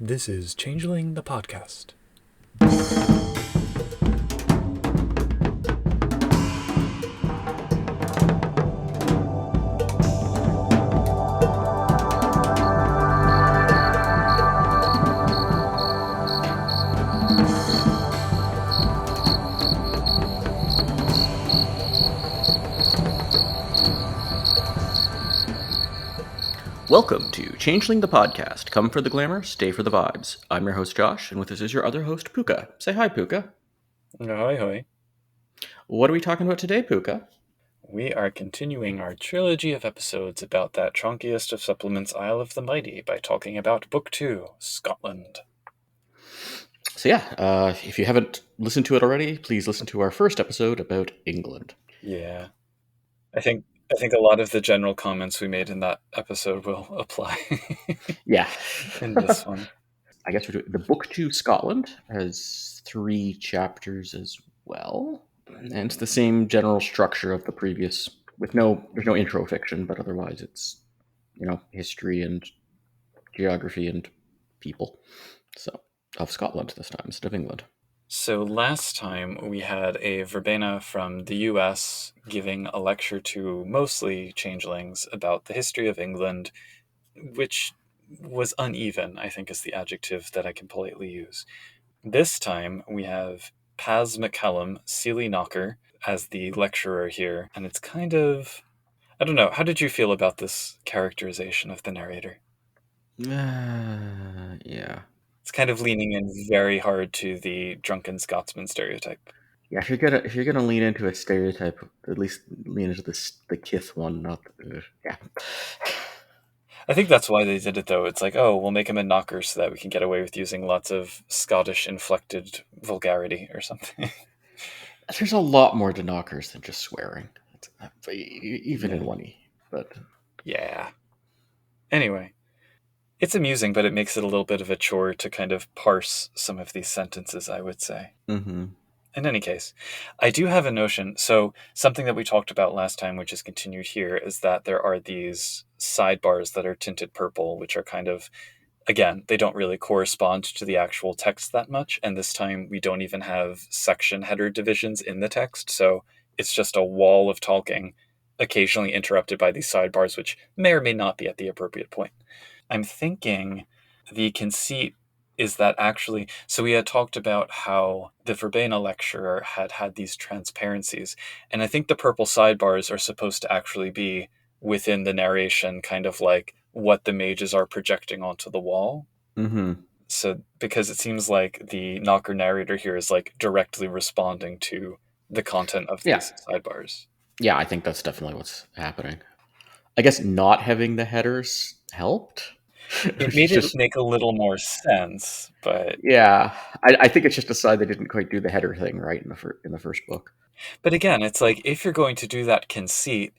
This is Changeling the podcast. Welcome to Changeling the podcast. Come for the glamour, stay for the vibes. I'm your host Josh, and with us is your other host Puka. Say hi, Puka. Ahoy, hoy. What are we talking about today, Puka? We are continuing our trilogy of episodes about that chunkiest of supplements, Isle of the Mighty, by talking about Book 2, Scotland. So if you haven't listened to it already, please listen to our first episode about England. Yeah. I think a lot of the general comments we made in that episode will apply Yeah. in this one. I guess we're doing the Book 2 Scotland has 3 chapters as well. And it's the same general structure of the previous, there's no intro fiction, but otherwise it's, history and geography and people. So, of Scotland this time instead of England. So last time we had a verbena from the US giving a lecture to mostly changelings about the history of England, which was uneven, I think is the adjective that I can politely use. This time we have Paz McCallum, Sealy Knocker, as the lecturer here, and it's kind of... I don't know, how did you feel about this characterization of the narrator? Yeah. It's kind of leaning in very hard to the drunken Scotsman stereotype. Yeah, if you're gonna lean into a stereotype, at least lean into the Kith one, not the yeah. I think that's why they did it, though. It's like, oh, we'll make him a knocker so that we can get away with using lots of Scottish inflected vulgarity or something. There's a lot more to knockers than just swearing, even Yeah. in 1E. But Yeah. Anyway, it's amusing, but it makes it a little bit of a chore to kind of parse some of these sentences, I would say. mm-hmm. In any case, I do have a notion. So something that we talked about last time, which is continued here, is that there are these sidebars that are tinted purple, which are kind of, again, they don't really correspond to the actual text that much. And this time we don't even have section header divisions in the text. So it's just a wall of talking, occasionally interrupted by these sidebars, which may or may not be at the appropriate point. I'm thinking the conceit is that actually, so we had talked about how the verbena lecturer had these transparencies, and I think the purple sidebars are supposed to actually be within the narration, kind of like what the mages are projecting onto the wall. Mm-hmm. So because it seems like the knocker narrator here is like directly responding to the content of Yeah. these sidebars. Yeah, I think that's definitely what's happening. I guess not having the headers helped. It It's made it just make a little more sense, but yeah. I think it's just a side they didn't quite do the header thing right in the first book. again, it's like, if you're going to do that conceit,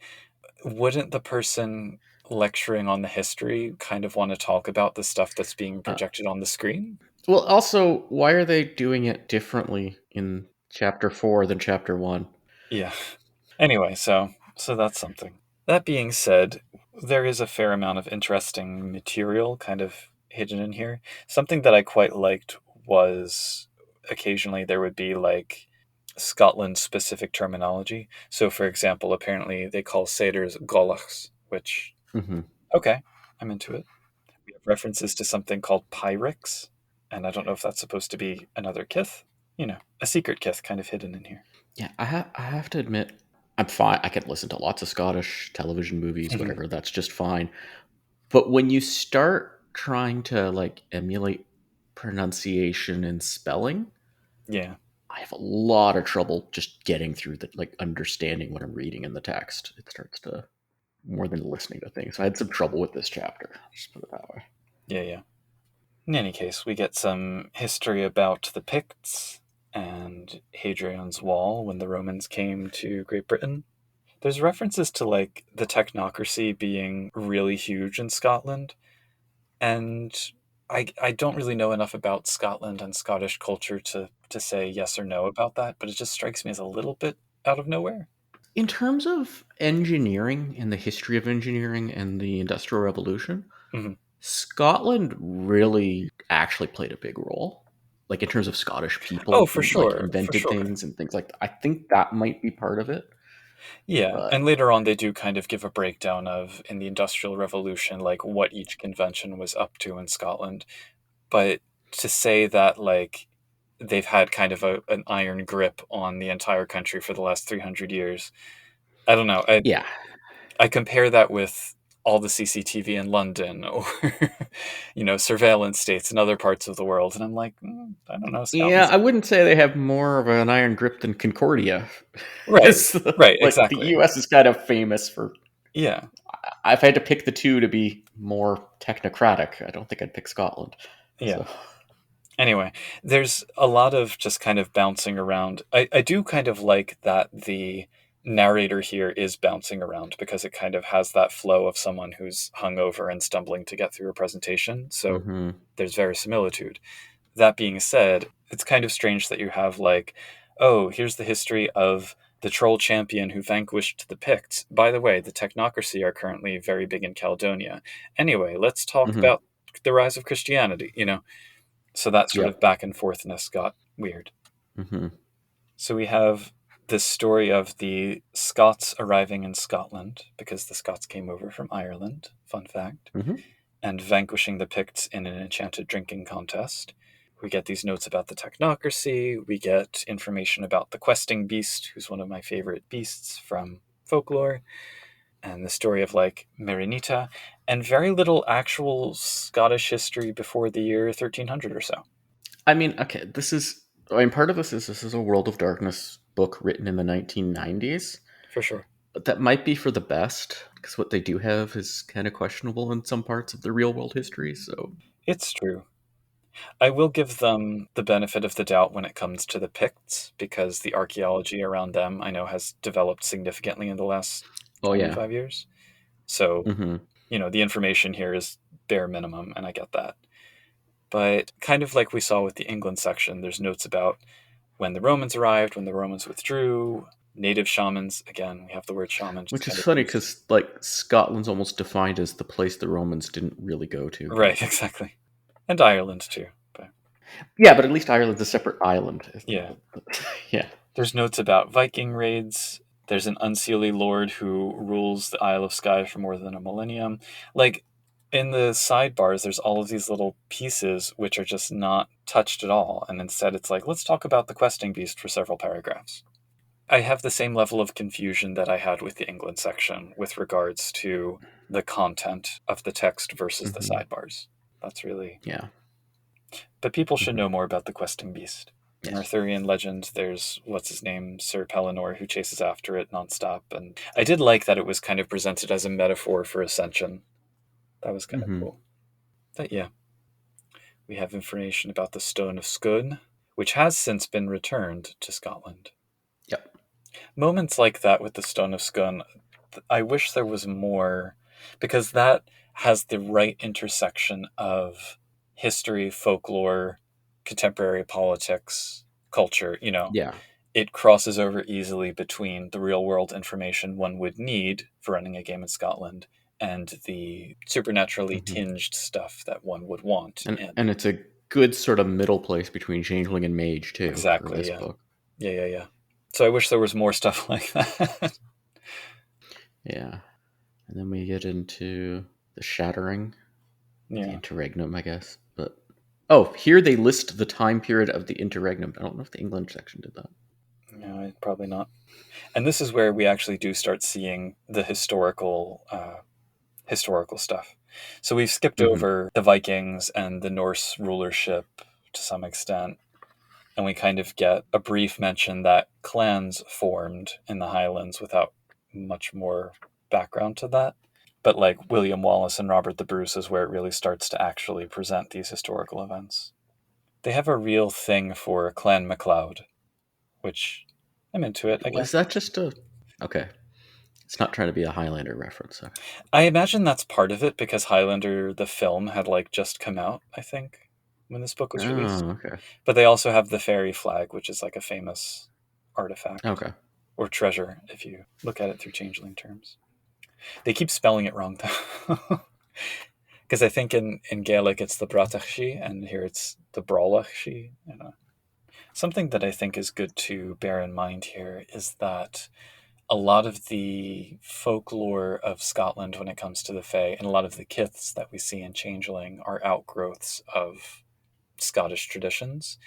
wouldn't the person lecturing on the history kind of want to talk about the stuff that's being projected on the screen? Well, also, why are they doing it differently in chapter 4 than chapter 1? Yeah. Anyway, so that's something. That being said, there is a fair amount of interesting material kind of hidden in here. Something that I quite liked was occasionally there would be like Scotland specific terminology. So, for example, apparently they call satyrs gollachs, which, Mm-hmm. okay, I'm into it. We have references to something called pyrex, and I don't know if that's supposed to be another kith. A secret kith kind of hidden in here. Yeah, I have to admit, I'm fine. I can listen to lots of Scottish television movies, Mhm. whatever. That's just fine. But when you start trying to like emulate pronunciation and spelling, Yeah. I have a lot of trouble just getting through the like understanding what I'm reading in the text. It starts to more than listening to things. So I had some trouble with this chapter. Just put it that way. Yeah. In any case, we get some history about the Picts and Hadrian's Wall when the Romans came to Great Britain. There's references to like the technocracy being really huge in Scotland, and I don't really know enough about Scotland and Scottish culture to say yes or no about that, but it just strikes me as a little bit out of nowhere. In terms of engineering and the history of engineering and the Industrial Revolution, Mhm. Scotland really actually played a big role, like in terms of Scottish Oh, people for who like sure, for invented sure. things and things like that. I think that might be part of it, Yeah, but and later on they do kind of give a breakdown of in the Industrial Revolution, like what each convention was up to in Scotland. But to say that like they've had kind of an iron grip on the entire country for the last 300 years, I don't know. yeah, I compare that with all the CCTV in London or surveillance states in other parts of the world, and I'm like, I don't know, yeah, Scotland's I wouldn't say they have more of an iron grip than Concordia. right, It's right, like the exactly. U.S. is kind of famous for. Yeah, If I had to pick the two to be more technocratic, I don't think I'd pick Scotland. yeah. So, Anyway, there's a lot of just kind of bouncing around. I do kind of like that the narrator here is bouncing around because it kind of has that flow of someone who's hungover and stumbling to get through a presentation. So hmm there's verisimilitude. That being said, it's kind of strange that you have like, oh, here's the history of the troll champion who vanquished the Picts. By the way, the technocracy are currently very big in Caledonia. Anyway, let's talk hmm about the rise of Christianity. So that sort of yep, back and forthness got weird. hmm So we have this story of the Scots arriving in Scotland because the Scots came over from Ireland, fun fact, hmm and vanquishing the Picts in an enchanted drinking contest. We get these notes about the technocracy. We get information about the questing beast, who's one of my favorite beasts from folklore, and the story of like Marinita, and very little actual Scottish history before the year 1300 or so, I mean, okay, this is. I mean, part of this is a World of Darkness book written in the 1990s, for sure. but that might be for the best because what they do have is kind of questionable in some parts of the real world history. So, It's true. I will give them the benefit of the doubt when it comes to the Picts, because the archaeology around them I know has developed significantly in the last oh yeah, 25 years. So, hmm the information here is bare minimum, and I get that. But kind of like we saw with the England section, there's notes about when the Romans arrived, when the Romans withdrew, native shamans. Again, we have the word shaman just which kind is of funny used. because like Scotland's almost defined as the place the Romans didn't really go to, but Right, exactly. And Ireland too. But yeah, but at least Ireland's a separate island. yeah. Yeah. There's notes about Viking raids. There's an unseelie lord who rules the Isle of Skye for more than a millennium. Like, in the sidebars, there's all of these little pieces which are just not touched at all. And instead, it's like, let's talk about the questing beast for several paragraphs. I have the same level of confusion that I had with the England section with regards to the content of the text versus the hmm sidebars. That's really. Yeah. But people should hmm know more about the questing beast. In Yes. Arthurian legend, there's what's his name, Sir Pellinor, who chases after it nonstop. And I did like that it was kind of presented as a metaphor for ascension. That was kind of hmm cool. But yeah, we have information about the Stone of Scone, which has since been returned to Scotland. Yep. Moments like that with the Stone of Scone, I wish there was more, because that has the right intersection of history, folklore, contemporary politics, culture. Yeah. It crosses over easily between the real world information one would need for running a game in Scotland and the supernaturally hmm tinged stuff that one would want in. and it's a good sort of middle place between Changeling and Mage too for Exactly, this yeah. book. Yeah, yeah, yeah. So I wish there was more stuff like that. Yeah. And then we get into the Shattering, the Yeah. Interregnum, I guess. But oh, here they list the time period of the Interregnum. I don't know if the England section did that. No, probably not. And this is where we actually do start seeing the historical stuff. So we've skipped hmm over the Vikings and the Norse rulership to some extent, and we kind of get a brief mention that clans formed in the Highlands without much more background to that. But like William Wallace and Robert the Bruce is where it really starts to actually present these historical events. They have a real thing for Clan MacLeod, which I'm into it, I Is guess. that just a okay? It's not trying to be a Highlander reference. Okay. I imagine that's part of it because Highlander, the film, had like just come out, I think, when this book was released. Oh, okay. But they also have the fairy flag, which is like a famous artifact Okay. or treasure if you look at it through changeling terms. They keep spelling it wrong though. Because I think in Gaelic it's the Bratachshi, and here it's the Brawlachshi. Something that I think is good to bear in mind here is that a lot of the folklore of Scotland when it comes to the Fae, and a lot of the kiths that we see in Changeling, are outgrowths of Scottish traditions.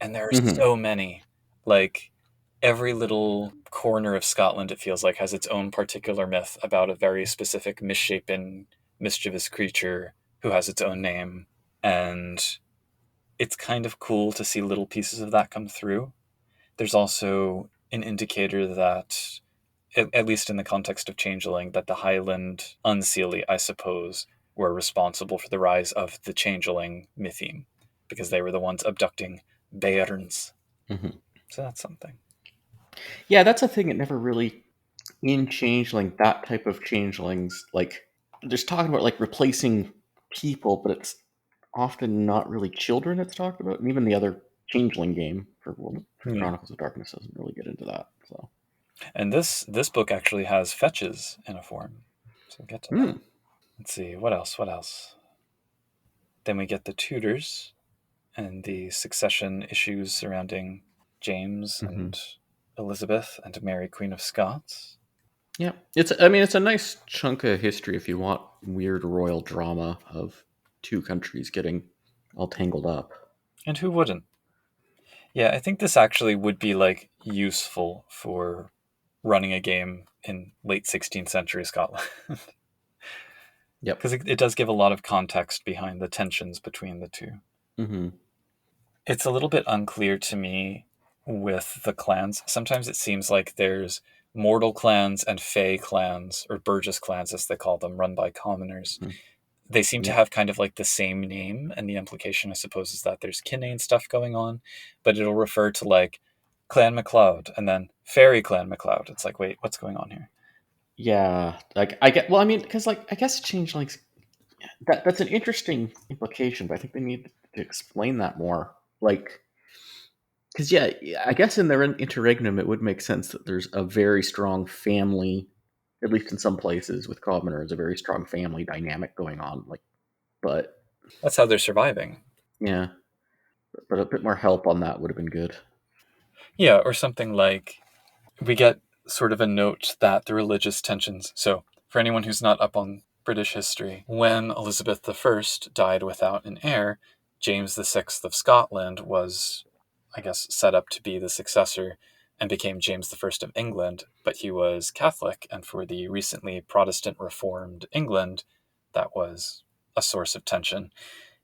And there are Hmm. so many. Like, every little corner of Scotland, it feels like, has its own particular myth about a very specific misshapen, mischievous creature who has its own name. And it's kind of cool to see little pieces of that come through. There's also an indicator that, at least in the context of Changeling, that the Highland Unseelie, I suppose, were responsible for the rise of the Changeling mytheme, because they were the ones abducting bairns. Hmm. So that's something. Yeah, that's a thing that never really in changeling that type of changelings like there's talking about like replacing people, but it's often not really children it's talked about, and even the other changeling game for Yeah. Chronicles of Darkness doesn't really get into that. So, And this book actually has fetches in a form. So we'll get to that. hmm. Let's see, what else? What else? Then we get the Tudors and the succession issues surrounding James Hmm. and Elizabeth and Mary, Queen of Scots. Yeah, it's I mean it's a nice chunk of history if you want weird royal drama of two countries getting all tangled up. And who wouldn't? Yeah, I think this actually would be like useful for running a game in late 16th century Scotland. Yep. Because it does give a lot of context behind the tensions between the two. Hmm. It's a little bit unclear to me with the clans. Sometimes it seems like there's mortal clans and fey clans, or burgess clans as they call them, run by commoners. They seem to Yep. have kind of like the same name, and the implication, I suppose, is that there's kinane stuff going on, but it'll refer to like Clan MacLeod and then Fairy Clan MacLeod. It's like, wait, what's going on here? Yeah, like I get. Well, I mean, because like I guess changelings that's an interesting implication, but I think they need to explain that more. Like, because yeah, I guess in their interregnum, it would make sense that there's a very strong family, at least in some places with commoners, a very strong family dynamic going on. Like, but That's how they're surviving. yeah, but a bit more help on that would have been good. Yeah, or something like we get sort of a note that the religious tensions. So, for anyone who's not up on British history, when Elizabeth I died without an heir, James VI of Scotland was, I guess, set up to be the successor and became James I of England, but he was Catholic, and for the recently Protestant reformed England, that was a source of tension.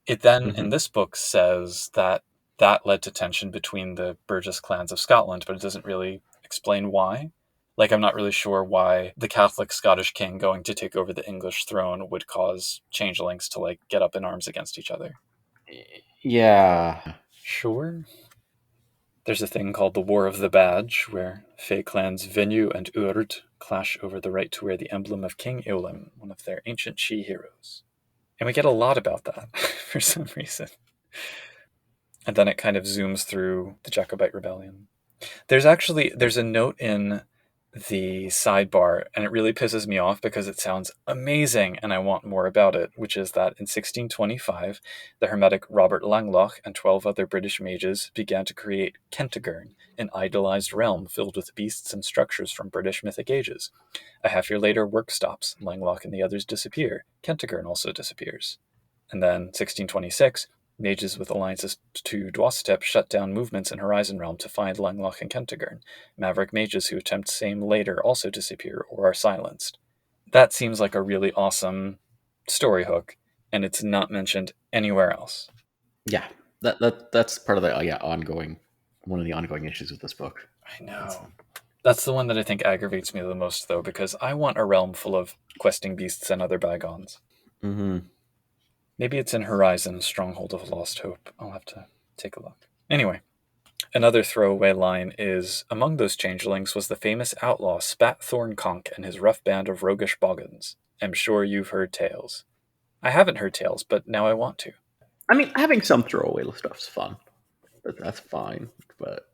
It then, in Hmm. this book, says that that led to tension between the Burgess clans of Scotland, but it doesn't really explain why. Like, I'm not really sure why the Catholic Scottish king going to take over the English throne would cause changelings to, like, get up in arms against each other. Yeah, Sure. There's a thing called the War of the Badge, where Fey clans Venu and Urd clash over the right to wear the emblem of King Eowlin, one of their ancient She heroes. And we get a lot about that for some reason. And then it kind of zooms through the Jacobite rebellion. There's a note in the sidebar, and it really pisses me off because it sounds amazing and I want more about it, which is that in 1625 the hermetic Robert Langloch and 12 other British mages began to create Kentigern, an idolized realm filled with beasts and structures from British mythic ages. A half year later, work stops, Langloch and the others disappear. Kentigern also disappears. And then 1626, mages with alliances to Dwastep shut down movements in Horizon Realm to find Langloch and Kentigern. Maverick mages who attempt same later also disappear or are silenced. That seems like a really awesome story hook, and it's not mentioned anywhere else. yeah. That's part of the yeah ongoing one of the ongoing issues with this book. I It's know. That's the one that I think aggravates me the most, though, because I want a realm full of questing beasts and other bygones. hmm. Maybe it's in Horizon, Stronghold of Lost Hope. I'll have to take a look. Anyway, another throwaway line is among those changelings was the famous outlaw Spat Thorn Conk and his rough band of roguish boggans. I'm sure you've heard tales. I haven't heard tales, but now I want to. I mean, having some throwaway stuff's fun. That's fine. But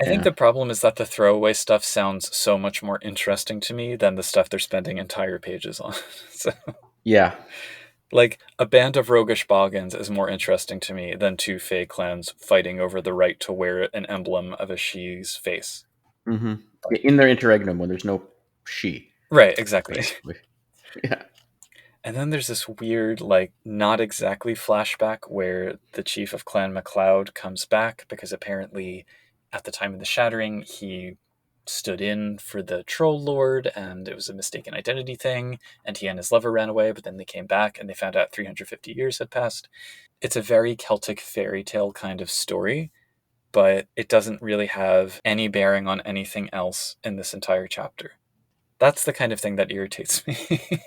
I think yeah, the problem is that the throwaway stuff sounds so much more interesting to me than the stuff they're spending entire pages on. So, yeah, Like, a band of roguish boggans is more interesting to me than two Fey clans fighting over the right to wear an emblem of a she's face. Mm-hmm. Yeah, in their interregnum when there's no she, Right, exactly. basically. Yeah. And then there's this weird, like, not exactly flashback where the chief of Clan MacLeod comes back because apparently at the time of the shattering, he stood in for the Troll Lord and it was a mistaken identity thing. And he and his lover ran away, but then they came back and they found out 350 years had passed. It's a very Celtic fairy tale kind of story, but it doesn't really have any bearing on anything else in this entire chapter. That's the kind of thing that irritates me.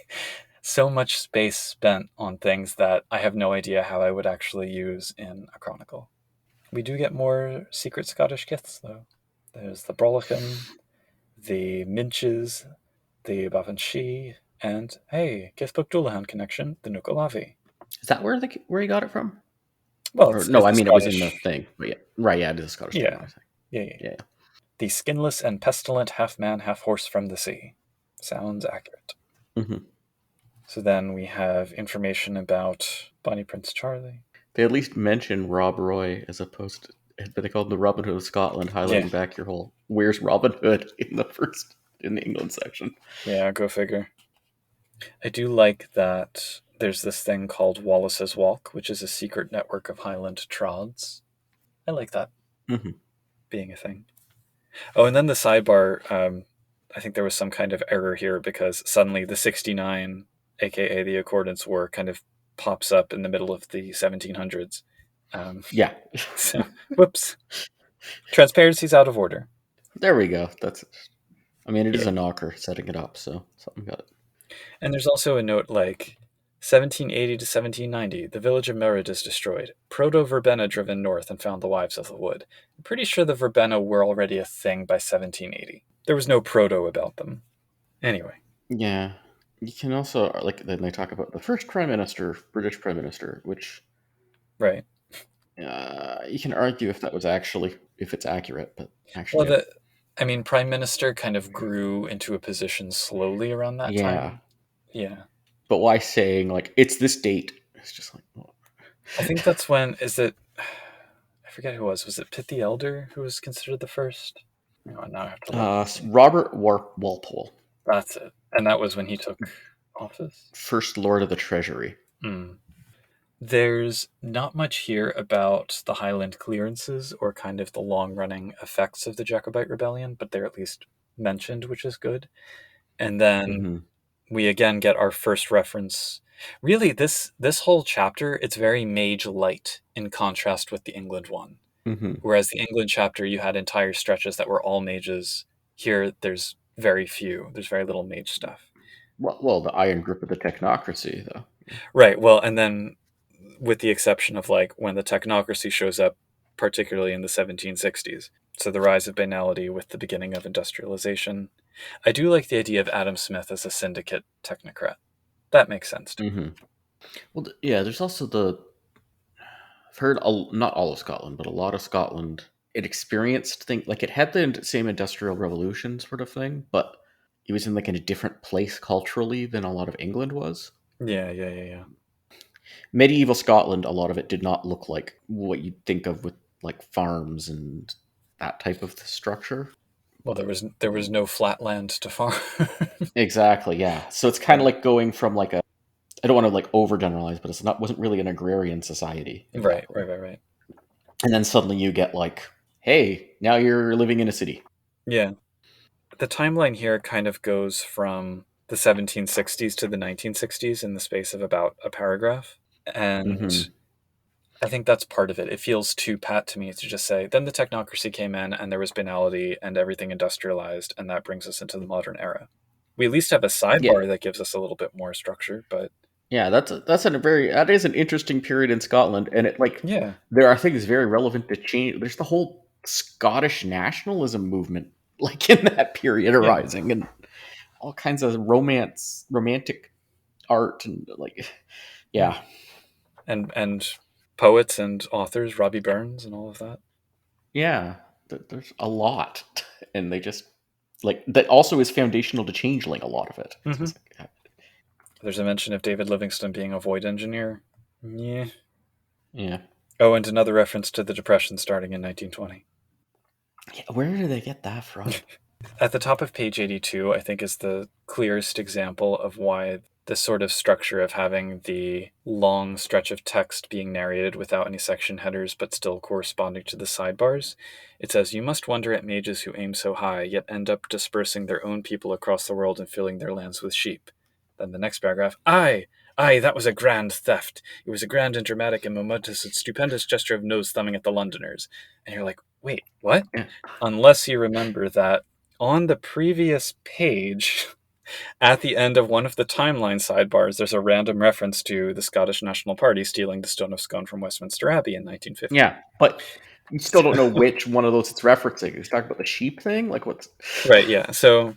So much space spent on things that I have no idea how I would actually use in a chronicle. We do get more secret Scottish kiths, though. There's the Brolachan, the Minches, the Bavanshi, and hey, Kithbook Doulahan connection, the Nukalavi. Is that where he got it from? Well, Or no, it's I the mean it was in the Scottish. thing. But yeah, right. Yeah, it is a Scottish thing. Yeah, What I say. yeah, yeah. Yeah. The skinless and pestilent half man, half horse from the sea. Sounds accurate. Mm-hmm. So then we have information about Bonnie Prince Charlie. They at least mention Rob Roy as opposed to, but they called him the Robin Hood of Scotland, Yeah, highlighting back your whole "Where's Robin Hood" in the England section. yeah, go figure. I do like that there's this thing called Wallace's Walk, which is a secret network of Highland trods. I like that Mm-hmm. being a thing. Oh, and then the sidebar, I think there was some kind of error here because suddenly the 69, aka the Accordance War, kind of pops up in the middle of the 1700s. Yeah, So, whoops. Transparency's out of order. there we go. That's. I mean, it is Yeah. a knocker setting it up, so something got it. And there's also a note like 1780 to 1790, the village of Merid is destroyed. Proto Verbena driven north and found the wives of the wood. I'm pretty sure the Verbena were already a thing by 1780. There was no proto about them. Anyway, Yeah, you can also like then they talk about the first prime minister, British prime minister, which right. you can argue if that was actually if it's accurate, but Well, actually, I mean, prime minister kind of grew into a position slowly around that yeah. time. Yeah. But why saying like it's this date? It's just like well, I think that's when, is it, I forget who it was. Was it Pitt the Elder who was considered the first? Oh, now I have to look and see. Robert Walpole, That's it. And that was when he took office? first Lord of the Treasury. Hmm. There's not much here about the Highland clearances or kind of the long running effects of the Jacobite Rebellion, but they're at least mentioned, which is good. And then Mm-hmm. we again get our first reference. Really, this whole chapter, it's very mage light in contrast with the England one. Mm-hmm. Whereas the England chapter, you had entire stretches that were all mages. Here, there's very few. There's very little mage stuff. Well, the iron grip of the technocracy, though. Right. Well, and then with the exception of like when the technocracy shows up, particularly in the 1760s. So the rise of banality with the beginning of industrialization. I do like the idea of Adam Smith as a syndicate technocrat. That makes sense to me. Mm-hmm. Well, yeah. There's also the I've heard not all of Scotland, but a lot of Scotland. It experienced thing like it had the same industrial revolution sort of thing, but it was in like in a different place culturally than a lot of England was. Yeah, yeah, yeah, yeah. Medieval Scotland, a lot of it did not look like what you'd think of with like farms and that type of structure. Well, there was no flatland to farm. Exactly, yeah. So it's kind of Yeah. like going from like a I don't want to like overgeneralize, but it's not wasn't really an agrarian society Right, exactly. right, right, right. And then suddenly you get like, hey, now you're living in a city. Yeah. The timeline here kind of goes from the 1760s to the 1960s in the space of about a paragraph. And Mm-hmm. I think that's part of it. It feels too pat to me to just say, then the technocracy came in and there was banality and everything industrialized, and that brings us into the modern era. We at least have a Yeah, sidebar that gives us a little bit more structure, but yeah. That is an interesting period in Scotland, and it like yeah, there are things very relevant to change. There's the whole Scottish nationalism movement, like in that period yeah. arising, and all kinds of romantic art, and like, Yeah. yeah, And poets and authors, Robbie Burns and all of that. yeah. There's a lot, and they just like that also is foundational to Changeling. A lot of it. It's Hmm. just like, There's a mention of David Livingstone being a void engineer. Yeah. Yeah. Oh, and another reference to the Depression starting in 1920. Yeah, where did they get that from? At the top of page 82, I think, is the clearest example of why this sort of structure of having the long stretch of text being narrated without any section headers but still corresponding to the sidebars. It says, "You must wonder at mages who aim so high, yet end up dispersing their own people across the world and filling their lands with sheep." Then the next paragraph, "Aye, that was a grand theft. It was a grand and dramatic and momentous and stupendous gesture of nose thumbing at the Londoners." And you're like, wait, what? Yeah. Unless you remember that on the previous page, at the end of one of the timeline sidebars, there's a random reference to the Scottish National Party stealing the Stone of Scone from Westminster Abbey in 1950. Yeah, but you still don't know which one of those it's referencing. He's talking about the sheep thing? Like, what's. Right, yeah. So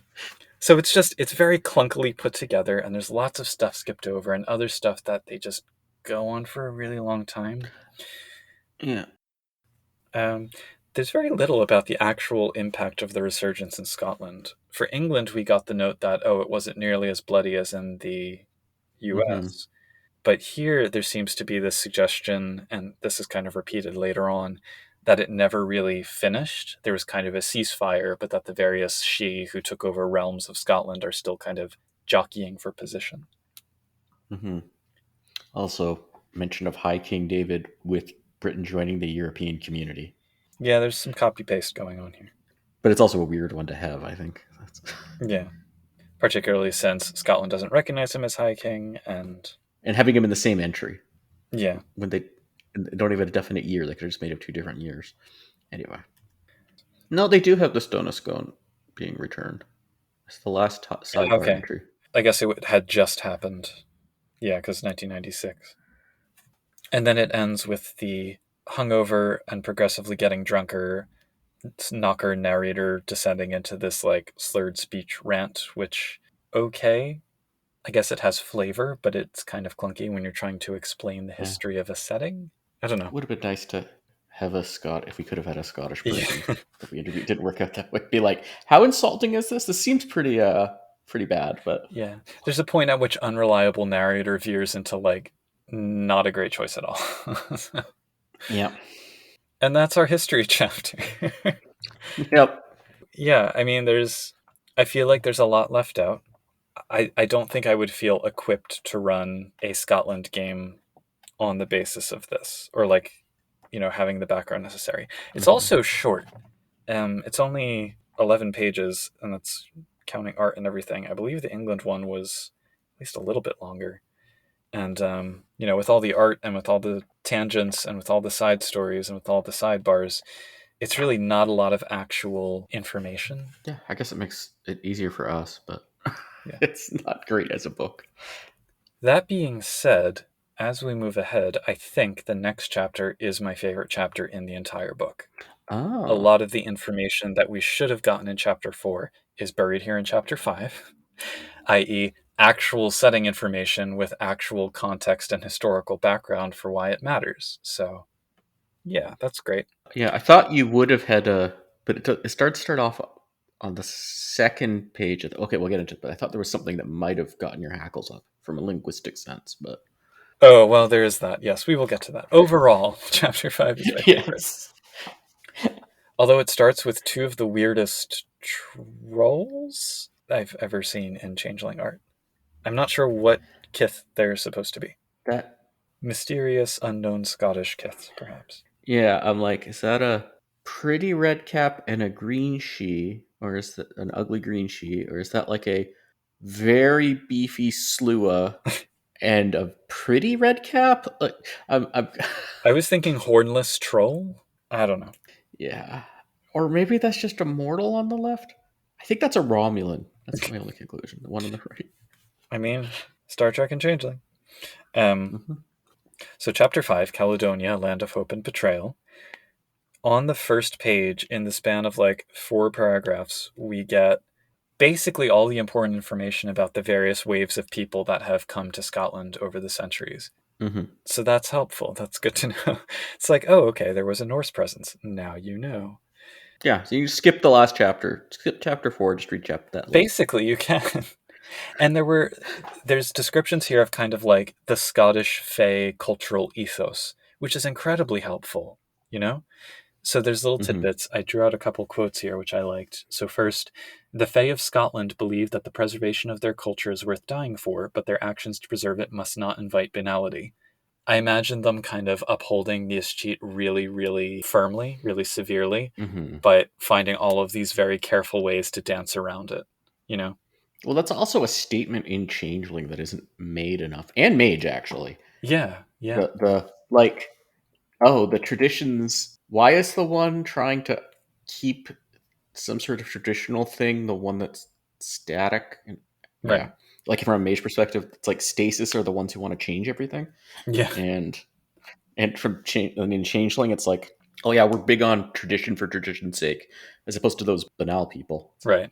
it's very clunkily put together, and there's lots of stuff skipped over and other stuff that they just go on for a really long time. Yeah. Um, there's very little about the actual impact of the resurgence in Scotland. For England, we got the note that, oh, it wasn't nearly as bloody as in the Mm-hmm. US. But here, there seems to be this suggestion, and this is kind of repeated later on, that it never really finished. There was kind of a ceasefire, but that the various Shi who took over realms of Scotland are still kind of jockeying for position. Mm-hmm. Also, mention of High King David with Britain joining the European community. Yeah, there's some copy paste going on here. But it's also a weird one to have, I think. Yeah. Particularly since Scotland doesn't recognize him as High King, and And having him in the same entry yeah. when they don't even have a definite year. They could have just made up 2 different years. Anyway. No, they do have the Stone of Scone being returned. It's the last sidebar Okay. entry. I guess it had just happened. Yeah, because 1996. And then it ends with the hungover and progressively getting drunker knocker narrator descending into this like slurred speech rant, which, okay, I guess it has flavor, but it's kind of clunky when you're trying to explain the Yeah. history of a setting. I don't It know. would have been nice to have if we could have had a Scottish person Yeah. that we interviewed. It didn't work out that way. Be like, how insulting is this? This seems pretty bad, but Yeah. There's a point at which unreliable narrator veers into like not a great choice at all. yeah. And that's our history chapter. Yep. Yeah, I mean, I feel like there's a lot left out. I don't think I would feel equipped to run a Scotland game on the basis of this, or like, having the background necessary. It's Mm-hmm. also short. It's only 11 pages, and that's counting art and everything. I believe the England one was at least a little bit longer. And, with all the art and with all the tangents and with all the side stories and with all the sidebars, it's really not a lot of actual information. Yeah, I guess it makes it easier for us, but Yeah. it's not great as a book. That being said, as we move ahead, I think the next chapter is my favorite chapter in the entire book. A Oh. lot of the information that we should have gotten in chapter 4 is buried here in chapter 5, i.e., actual setting information with actual context and historical background for why it matters. So, yeah, that's great. Yeah, I thought you would have had but it start off on the second page of okay, we'll get into it, but I thought there was something that might have gotten your hackles up from a linguistic sense, but Oh, well, there is that. Yes, we will get to that. Overall, chapter 5 is my favorite. yes. Although it starts with two of the weirdest trolls I've ever seen in Changeling art. I'm not sure what kith they're supposed to be. That Mysterious, unknown Scottish kiths, perhaps. yeah, I'm like, is that a pretty red cap and a green she, or is that an ugly green she, or is that like a very beefy slua and a pretty red cap? Like, I'm I was thinking hornless troll. I don't know. yeah, or maybe that's just a mortal on the left. I think that's a Romulan. That's my only conclusion. The one on the right. I mean, Star Trek and Changeling. Um, Mm-hmm. so, chapter 5, Caledonia, Land of Hope and Betrayal. On the first page, in the span of like 4 paragraphs, we get basically all the important information about the various waves of people that have come to Scotland over the centuries. Mm-hmm. So that's helpful. That's good to know. It's like, oh, okay, there was a Norse presence. Now you know. Yeah, so you skip the last chapter. Skip chapter 4, just read chapter that last. Basically, you can. And there's descriptions here of kind of like the Scottish Fey cultural ethos, which is incredibly helpful, you know? So there's little Hmm. tidbits. I drew out a couple quotes here, which I liked. So first, the Fae of Scotland believe that the preservation of their culture is worth dying for, but their actions to preserve it must not invite banality. I imagine them kind of upholding the escheat really, really firmly, really severely, Hmm. but finding all of these very careful ways to dance around it, you know? Well, that's also a statement in Changeling that isn't made enough, and Mage actually. Yeah, yeah, The like, oh, the traditions. Why is the one trying to keep some sort of traditional thing the one that's static? And yeah, right. like from a Mage perspective, it's like stasis are the ones who want to change everything, Yeah, and and in Changeling, it's like, oh yeah, we're big on tradition for tradition's sake, as opposed to those banal people. It's like, right.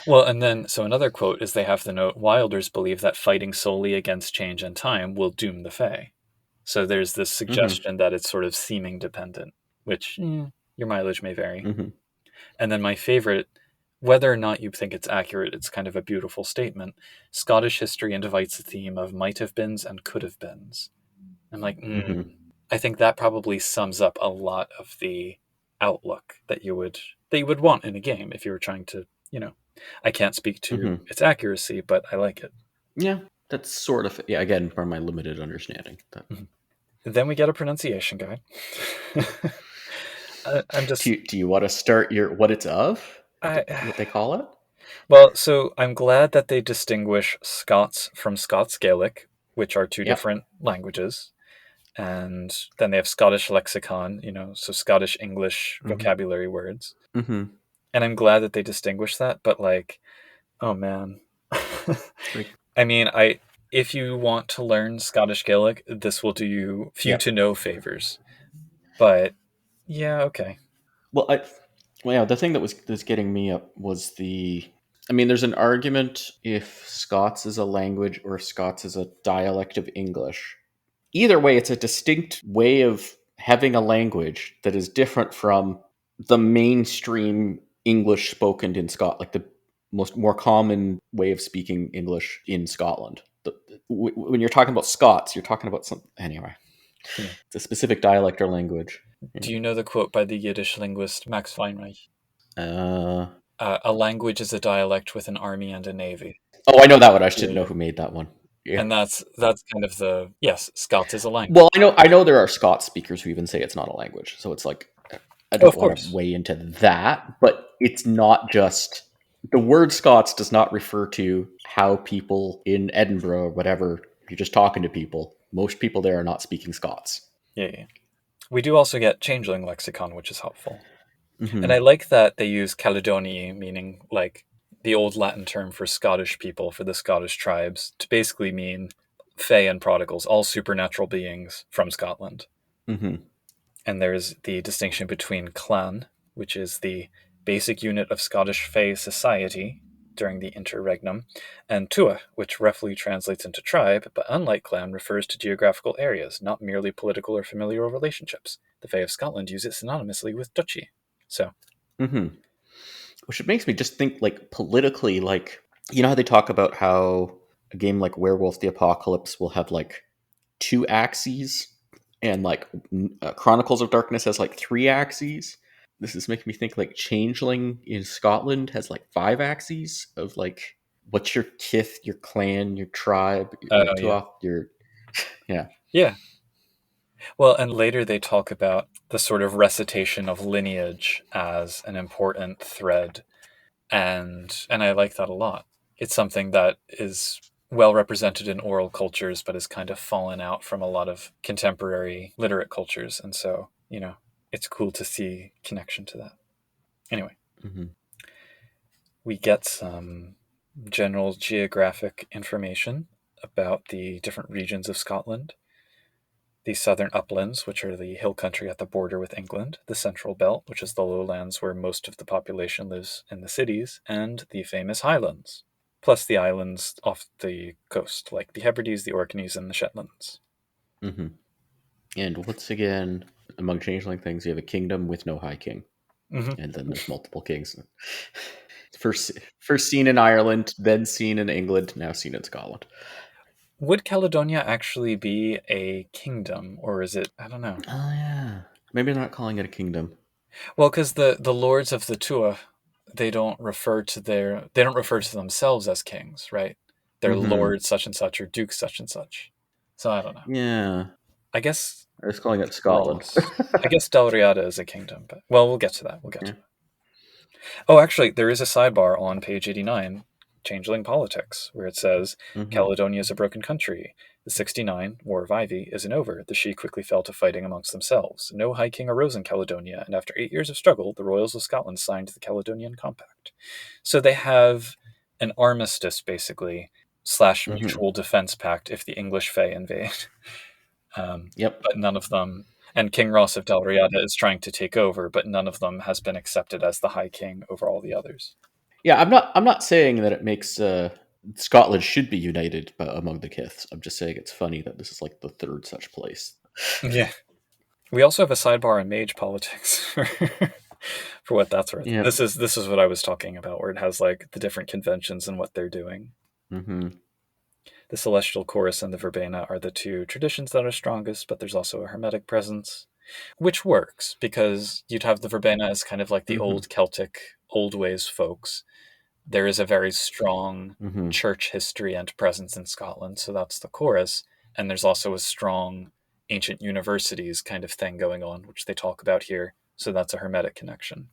Well, and then, so another quote is they have the note Wilders believe that fighting solely against change and time will doom the Fae. So there's this mm-hmm, suggestion that it's sort of seeming dependent, which your mileage may vary. mm-hmm, And then my favorite, whether or not you think it's accurate, it's kind of a beautiful statement. Scottish history invites the theme of might have beens and could have beens. I'm like, mm-hmm, I think that probably sums up a lot of the outlook that you would want in a game if you were trying to, you know. I can't speak to mm-hmm. its accuracy, but I like it. Yeah, that's sort of, yeah. Again, from my limited understanding. That, Mhm. Then we get a pronunciation guide. I'm just do you want to start your what it's of? I What they call it? well, so I'm glad that they distinguish Scots from Scots Gaelic, which are two Yep. different languages. And then they have Scottish lexicon, so Scottish English Mm-hmm. vocabulary words. Mm-hmm. And I'm glad that they distinguish that, but like, oh man. Like, I mean, I if you want to learn Scottish Gaelic, this will do you few yep. to no favors. But yeah, okay. Well, well, yeah. The thing that's getting me up was the. I mean, there's an argument if Scots is a language or if Scots is a dialect of English. Either way, it's a distinct way of having a language that is different from the mainstream English spoken in Scotland, like the more common way of speaking English in Scotland. When you're talking about Scots, you're talking about some anyway. Yeah. It's a specific dialect or language. Yeah. Do you know the quote by the Yiddish linguist Max Weinreich? Uh, A language is a dialect with an army and a navy. oh, I know that one. I just Yeah, didn't know yeah. who made that one. Yeah. And that's kind of the yes, Scots is a language. Well, I know there are Scots speakers who even say it's not a language. So it's like I Oh, don't of want to course. weigh into that, but it's not just the word Scots does not refer to how people in Edinburgh or whatever, if you're just talking to people, most people there are not speaking Scots. Yeah, yeah. We do also get changeling lexicon, which is helpful. And I Hmm. like that they use Caledonii, meaning like the old Latin term for Scottish people, for the Scottish tribes, to basically mean Fae and prodigals, all supernatural beings from Scotland. Hmm. And there's the distinction between clan, which is the basic unit of Scottish Fae society during the interregnum, and tua, which roughly translates into tribe, but unlike clan, refers to geographical areas, not merely political or familial relationships. The Fae of Scotland use it synonymously with duchy. So, Hmm. Which makes me just think like politically, like, you know how they talk about how a game like Werewolf the Apocalypse will have like two axes and like Chronicles of Darkness has like three axes. This is making me think like Changeling in Scotland has like five axes of like what's your kith, your clan, your tribe, yeah. your yeah. Yeah. Well, and later they talk about the sort of recitation of lineage as an important thread, and I like that a lot. It's something that is well represented in oral cultures, but has kind of fallen out from a lot of contemporary literate cultures, and so it's cool to see connection to that. Anyway, Hmm. we get some general geographic information about the different regions of Scotland. The southern uplands, which are the hill country at the border with England, the central belt, which is the lowlands where most of the population lives in the cities, and the famous highlands, plus the islands off the coast, like the Hebrides, the Orkneys, and the Shetlands. Hmm. And once again, among Changeling things, you have a kingdom with no high king, Hmm. and then there's multiple kings. First, first seen in Ireland, then seen in England, now seen in Scotland. Would Caledonia actually be a kingdom, or is it? I don't know. Oh yeah, maybe they're not calling it a kingdom. Well, because the lords of the Tua, they don't refer to themselves as kings, right? They're Mm-hmm. lord such and such or duke such and such. So I don't know. Yeah, I guess I was calling it we're Scotland. close. I guess Dalriada is a kingdom, but well, we'll get to that. We'll get Yeah. to that. Oh, actually, there is a sidebar on page 89, Changeling Politics, where it says Mm-hmm. Caledonia is a broken country. The 69 War of Ivy isn't over. The Sidhe quickly fell to fighting amongst themselves. No High King arose in Caledonia, and after 8 years of struggle, the royals of Scotland signed the Caledonian Compact. So they have an armistice, basically, slash Mm-hmm. mutual defense pact if the English Fae invade. Yep. But none of them, and King Ross of Dalriada is trying to take over, but none of them has been accepted as the High King over all the others. Yeah, I'm not saying that it makes Scotland should be united among the kiths. I'm just saying it's funny that this is like the third such place. Yeah. We also have a sidebar on mage politics for what that's worth. Yep. This is what I was talking about, where it has like the different conventions and what they're doing. Mm-hmm. The celestial chorus and the verbena are the two traditions that are strongest, but there's also a hermetic presence, which works because you'd have the verbena as kind of like the Mm-hmm. old Celtic, old ways folks. There is a very strong Mm-hmm. church history and presence in Scotland, so that's the chorus. And there's also a strong ancient universities kind of thing going on, which they talk about here. So that's a hermetic connection.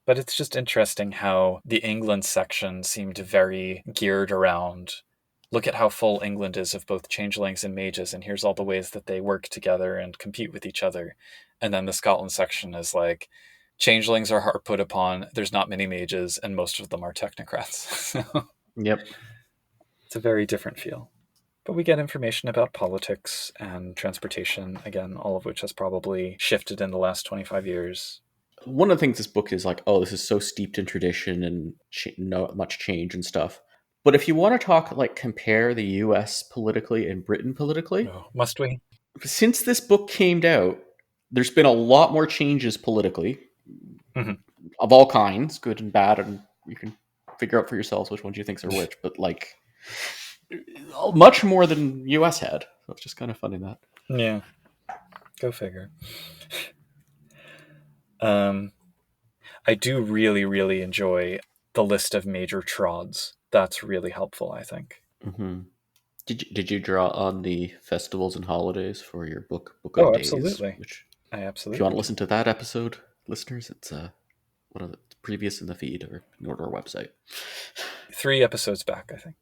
But it's just interesting how the England section seemed very geared around look at how full England is of both changelings and mages, and here's all the ways that they work together and compete with each other. And then the Scotland section is like changelings are hard put upon, there's not many mages, and most of them are technocrats. So Yep. it's a very different feel. But we get information about politics and transportation, again, all of which has probably shifted in the last 25 years. One of the things this book is like, oh, this is so steeped in tradition and not much change and stuff. But if you want to talk like compare the U.S. politically and Britain politically, Oh, must we? since this book came out, there's been a lot more changes politically Mm-hmm. of all kinds, good and bad, and you can figure out for yourselves which ones you think are which. But like much more than US had. So it's just kind of funny that. Yeah, go figure. Um, I do really, really enjoy the list of major trods. That's really helpful, I think. Mm-hmm. Did you draw on the festivals and holidays for your book of Oh, days? absolutely. Which, I if you want absolutely to do. listen to that episode, listeners, it's one of the previous in the feed or go to our website. 3 episodes back, I think.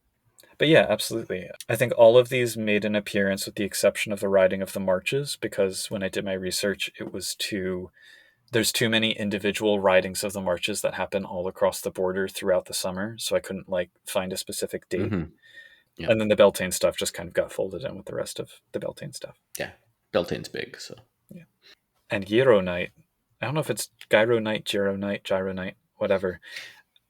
But yeah, absolutely. I think all of these made an appearance with the exception of the riding of the marches, because when I did my research, it was there's too many individual ridings of the marches that happen all across the border throughout the summer, so I couldn't like find a specific date. Mm-hmm. Yep. And then the Beltane stuff just kind of got folded in with the rest of the Beltane stuff. Yeah. Beltane's big, so. Yeah. And Gyro Night, I don't know if it's Gyro Night, Gyro Night, whatever.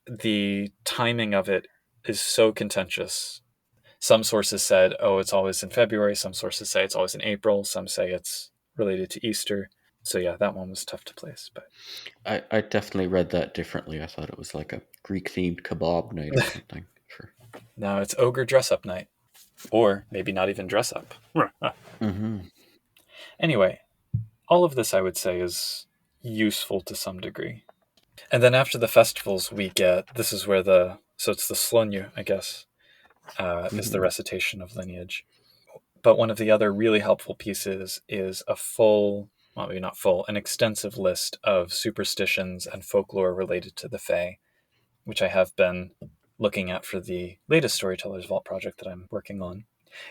The timing of it is so contentious. Some sources said, oh, it's always in February. Some sources say it's always in April. Some say it's related to Easter. So yeah, that one was tough to place. But I definitely read that differently. I thought it was like a Greek themed kebab night or something. Sure. now it's Ogre Dress Up Night. Or maybe not even dress up. Mm-hmm. Anyway, all of this I would say is useful to some degree. And then after the festivals, we get this is where so it's the Slonju, I guess, is the Mm-hmm. recitation of lineage. But one of the other really helpful pieces is a well, maybe not full, an extensive list of superstitions and folklore related to the Fae, which I have been looking at for the latest Storyteller's Vault project that I'm working on.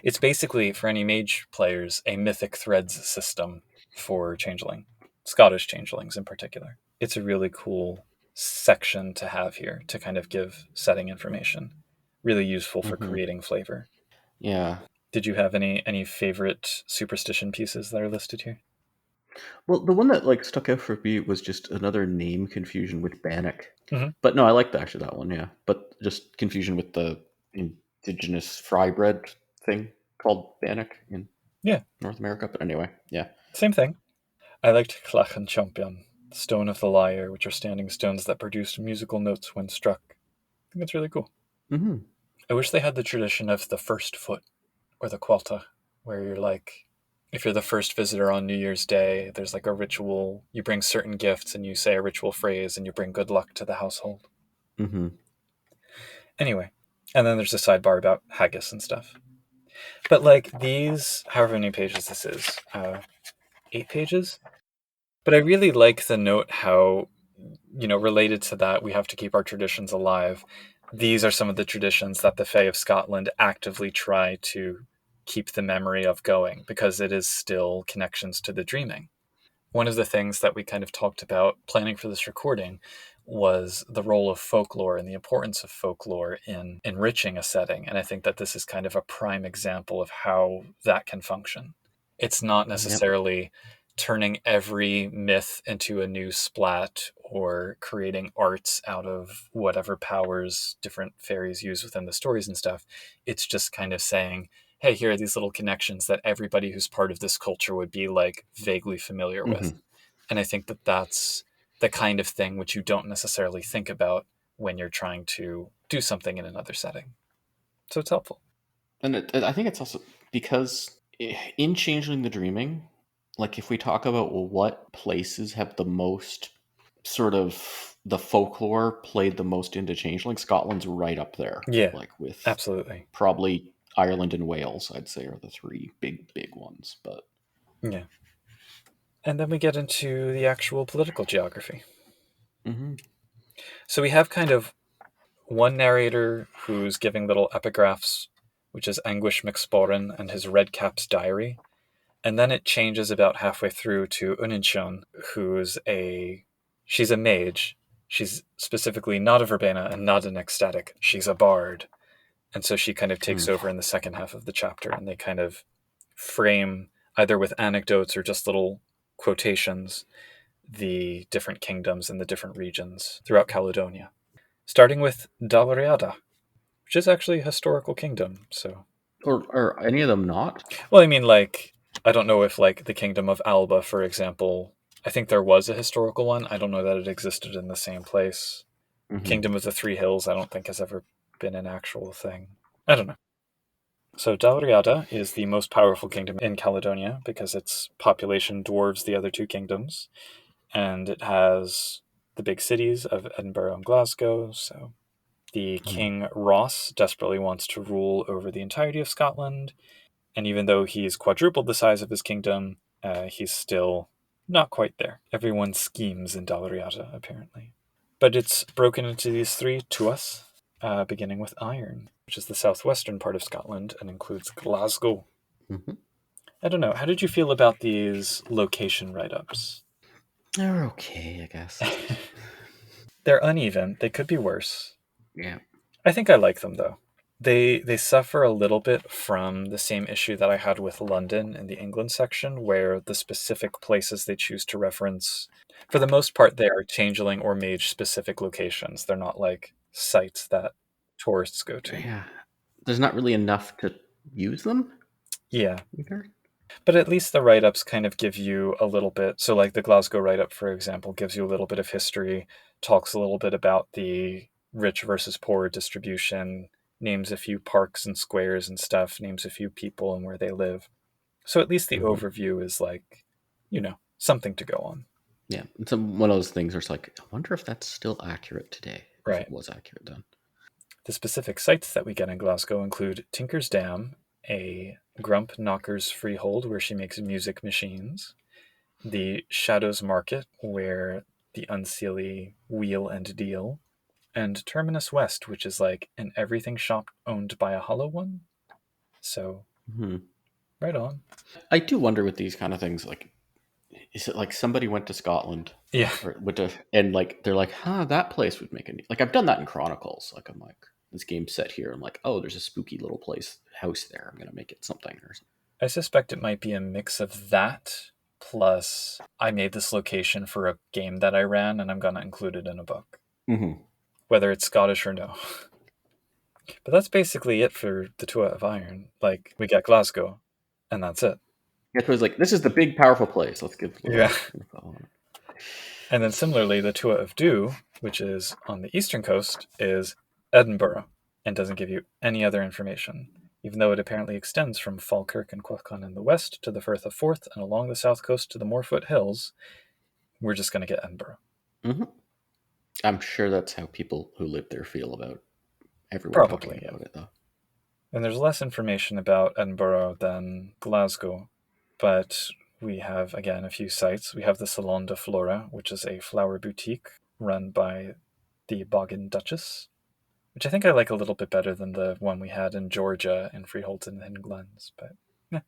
It's basically, for any mage players, a mythic threads system for Changeling, Scottish Changelings in particular. It's a really cool section to have here to kind of give setting information. Really useful for Mm-hmm. creating flavor. Yeah. Did you have any favorite superstition pieces that are listed here? Well, the one that like stuck out for me was just another name confusion with Bannock. Mm-hmm. But no, I liked actually that one, yeah. But just confusion with the indigenous fry bread thing called Bannock in Yeah, North America. But anyway, yeah. same thing. I liked Clach and Champion, Stone of the Lyre, which are standing stones that produced musical notes when struck. think it's really cool. Mm-hmm. I wish they had the tradition of the first foot or the qualta, where you're like, if you're the first visitor on New Year's Day, there's like a ritual. You bring certain gifts and you say a ritual phrase and you bring good luck to the household. Mm-hmm. Anyway, and then there's a sidebar about haggis and stuff. But like these, however many pages this is, 8 pages. But I really like the note how, related to that, we have to keep our traditions alive. These are some of the traditions that the Fae of Scotland actively try to keep the memory of going because it is still connections to the dreaming. One of the things that we kind of talked about planning for this recording was the role of folklore and the importance of folklore in enriching a setting. And I think that this is kind of a prime example of how that can function. It's not Yep. necessarily turning every myth into a new splat or creating arts out of whatever powers different fairies use within the stories and stuff. It's just kind of saying, hey, here are these little connections that everybody who's part of this culture would be like vaguely familiar Mm-hmm. with. And I think that that's the kind of thing which you don't necessarily think about when you're trying to do something in another setting. So it's helpful. And I think it's also because in Changeling the Dreaming, like if we talk about what places have the most sort of the folklore played the most into Changeling, Scotland's right up there. Yeah, Like with absolutely. probably Ireland and Wales, I'd say, are the three big ones. But Yeah. And then we get into the actual political geography. mm-hmm. So we have kind of one narrator who's giving little epigraphs, which is Anguish McSporran and his Red Cap's diary. And then it changes about halfway through to Uninchon, she's a mage. She's specifically not a verbena and not an ecstatic. She's a bard. And so she kind of takes Mm. over in the second half of the chapter, and they kind of frame, either with anecdotes or just little quotations, the different kingdoms and the different regions throughout Caledonia. Starting with Dalriada, which is actually a historical kingdom. So, Or are any of them not? well, I mean, like, I don't know if, like, the kingdom of Alba, for example, I think there was a historical one. I don't know that it existed in the same place. Mm-hmm. Kingdom of the Three Hills, I don't think has ever been an actual thing. I don't know. So Dalriada is the most powerful kingdom in Caledonia because its population dwarves the other two kingdoms, and it has the big cities of Edinburgh and Glasgow. So the Mm. King Ross desperately wants to rule over the entirety of Scotland, and even though he's quadrupled the size of his kingdom, he's still not quite there. Everyone schemes in Dalriada, apparently. But it's broken into these three tuas, beginning with Iron, which is the southwestern part of Scotland and includes Glasgow. Mm-hmm. I don't know. How did you feel about these location write ups? They're okay, I guess. They're uneven. They could be worse. Yeah. I think I like them though. They suffer a little bit from the same issue that I had with London in the England section, where the specific places they choose to reference, for the most part, they are changeling or mage specific locations. They're not like sites that tourists go to. Yeah. There's not really enough to use them Yeah, either. but at least the write ups kind of give you a little bit. So, like the Glasgow write up, for example, gives you a little bit of history, talks a little bit about the rich versus poor distribution, names a few parks and squares and stuff, names a few people and where they live. So, at least the Mm-hmm. overview is like, something to go on. Yeah, it's one of those things where it's like, I wonder if that's still accurate today, if Right. it was accurate then. The specific sites that we get in Glasgow include Tinker's Dam, a Grump Knocker's freehold where she makes music machines, the Shadows Market, where the Unseelie wheel and deal, and Terminus West, which is like an everything shop owned by a hollow one. So, Hmm. right on. I do wonder with these kind of things, like, is it like somebody went to Scotland Yeah, or went to, and like they're like, huh, that place would make a like I've done that in Chronicles. Like I'm like, this game's set here. I'm like, oh, there's a spooky little place house there. I'm gonna make it something or something. I suspect it might be a mix of that plus I made this location for a game that I ran and I'm going to include it in a book, Mm-hmm. whether it's Scottish or no. But that's basically it for the Tua of Iron. Like, we get Glasgow, and that's it. It was like, this is the big powerful place. Let's give a Yeah. little info on it. And then similarly, the Tua of Dew, which is on the eastern coast, is Edinburgh, and doesn't give you any other information, even though it apparently extends from Falkirk and Quilcon in the west to the Firth of Forth and along the south coast to the Moorfoot Hills. We're just going to get Edinburgh. Hmm. I'm sure that's how people who live there feel about everyone talking Probably, yeah. about it, though. And there's less information about Edinburgh than Glasgow, but we have, again, a few sites. We have the Salon de Flora, which is a flower boutique run by the Boggin Duchess, which I think I like a little bit better than the one we had in Georgia in Freeholton and Glens. But yeah.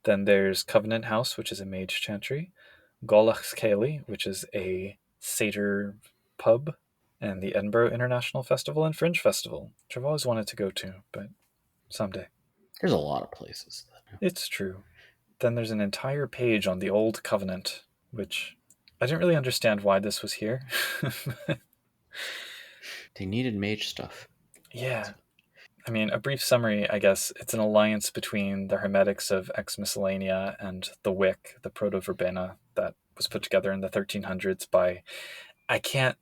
Then there's Covenant House, which is a mage chantry, Golach's Cayley, which is a satyr pub, and the Edinburgh International Festival and Fringe Festival, which I've always wanted to go to, but someday. There's a lot of places. It's true. Then there's an entire page on the Old Covenant, which I didn't really understand why this was here. They needed mage stuff. Yeah. I mean, a brief summary, I guess, it's an alliance between the Hermetics of Ex Miscellanea and the Wick, the Proto-Verbena, that was put together in the 1300s by, I can't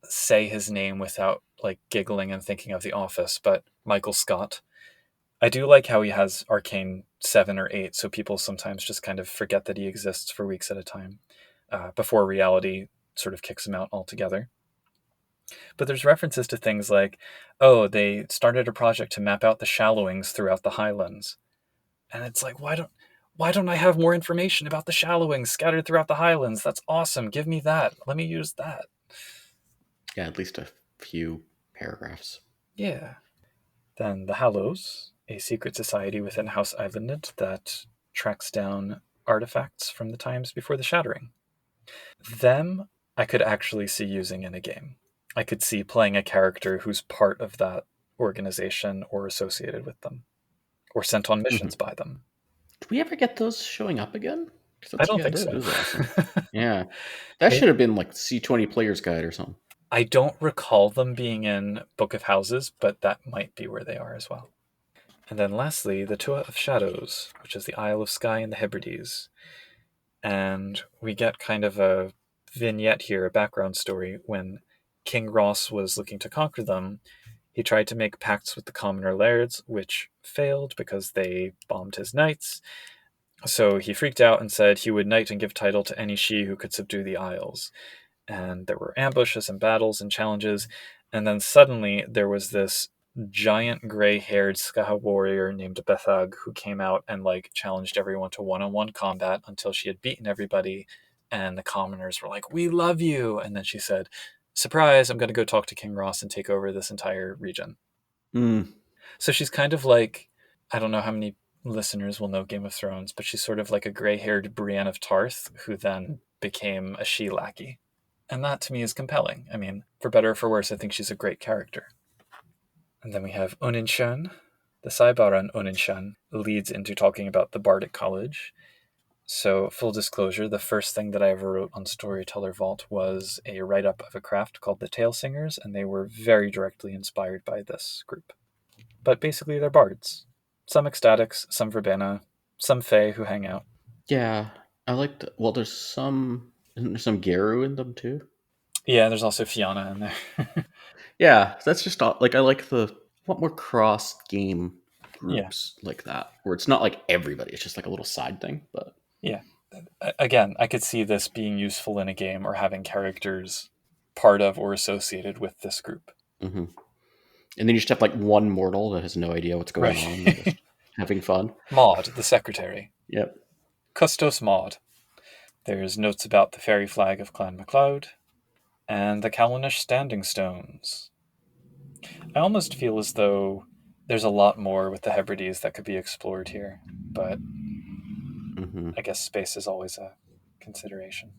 say his name without like giggling and thinking of The Office, but Michael Scott. I do like how he has Arcane 7 or 8, so people sometimes just kind of forget that he exists for weeks at a time before reality sort of kicks him out altogether. But there's references to things like, oh, they started a project to map out the shallowings throughout the Highlands. And it's like, why don't I have more information about the shallowings scattered throughout the Highlands? That's awesome. Give me that. Let me use that. Yeah, at least a few paragraphs. Yeah. Then the Hallows, a secret society within House Islanded that tracks down artifacts from the times before the Shattering. Them, I could actually see using in a game. I could see playing a character who's part of that organization or associated with them, or sent on Hmm. missions by them. Did we ever get those showing up again? 'Cause I that's, don't yeah, I think did. It so. was awesome. Yeah. That I, should have been like C20 Player's Guide or something. I don't recall them being in Book of Houses, but that might be where they are as well. And then lastly, the Tua of Shadows, which is the Isle of Skye in the Hebrides. And we get kind of a vignette here, a background story. When King Ross was looking to conquer them, he tried to make pacts with the commoner lairds, which failed because they bombed his knights. So he freaked out and said he would knight and give title to any she who could subdue the Isles. And there were ambushes and battles and challenges. And then suddenly there was this giant gray-haired Skaha warrior named Bethag who came out and like challenged everyone to one-on-one combat until she had beaten everybody. And the commoners were like, "We love you." And then she said, "Surprise, I'm going to go talk to King Ross and take over this entire region." Mm. So she's kind of like, I don't know how many listeners will know Game of Thrones, but she's sort of like a gray-haired Brienne of Tarth who then became a she lackey. And that to me is compelling. I mean, for better or for worse, I think she's a great character. And then we have Oninshan. The sidebar on Oninshan leads into talking about the Bardic College. So, full disclosure, the first thing that I ever wrote on Storyteller Vault was a write up of a craft called the Tale Singers, and they were very directly inspired by this group. But basically, they're bards. Some ecstatics, some verbena, some fae who hang out. Yeah. I liked, well, isn't there some Garu in them too? Yeah, there's also Fiona in there. Yeah, that's just like I like the what more cross game Yeah, groups like that, where it's not like everybody; it's just like a little side thing. But yeah. Again, I could see this being useful in a game or having characters part of or associated with this group. hmm and then you just have like one mortal that has no idea what's going Right. on. They're just having fun. Maud, the secretary. Yep. Custos Maud. There's notes about the fairy flag of Clan MacLeod and the Callanish standing stones. I almost feel as though there's a lot more with the Hebrides that could be explored here, but hmm I guess space is always a consideration.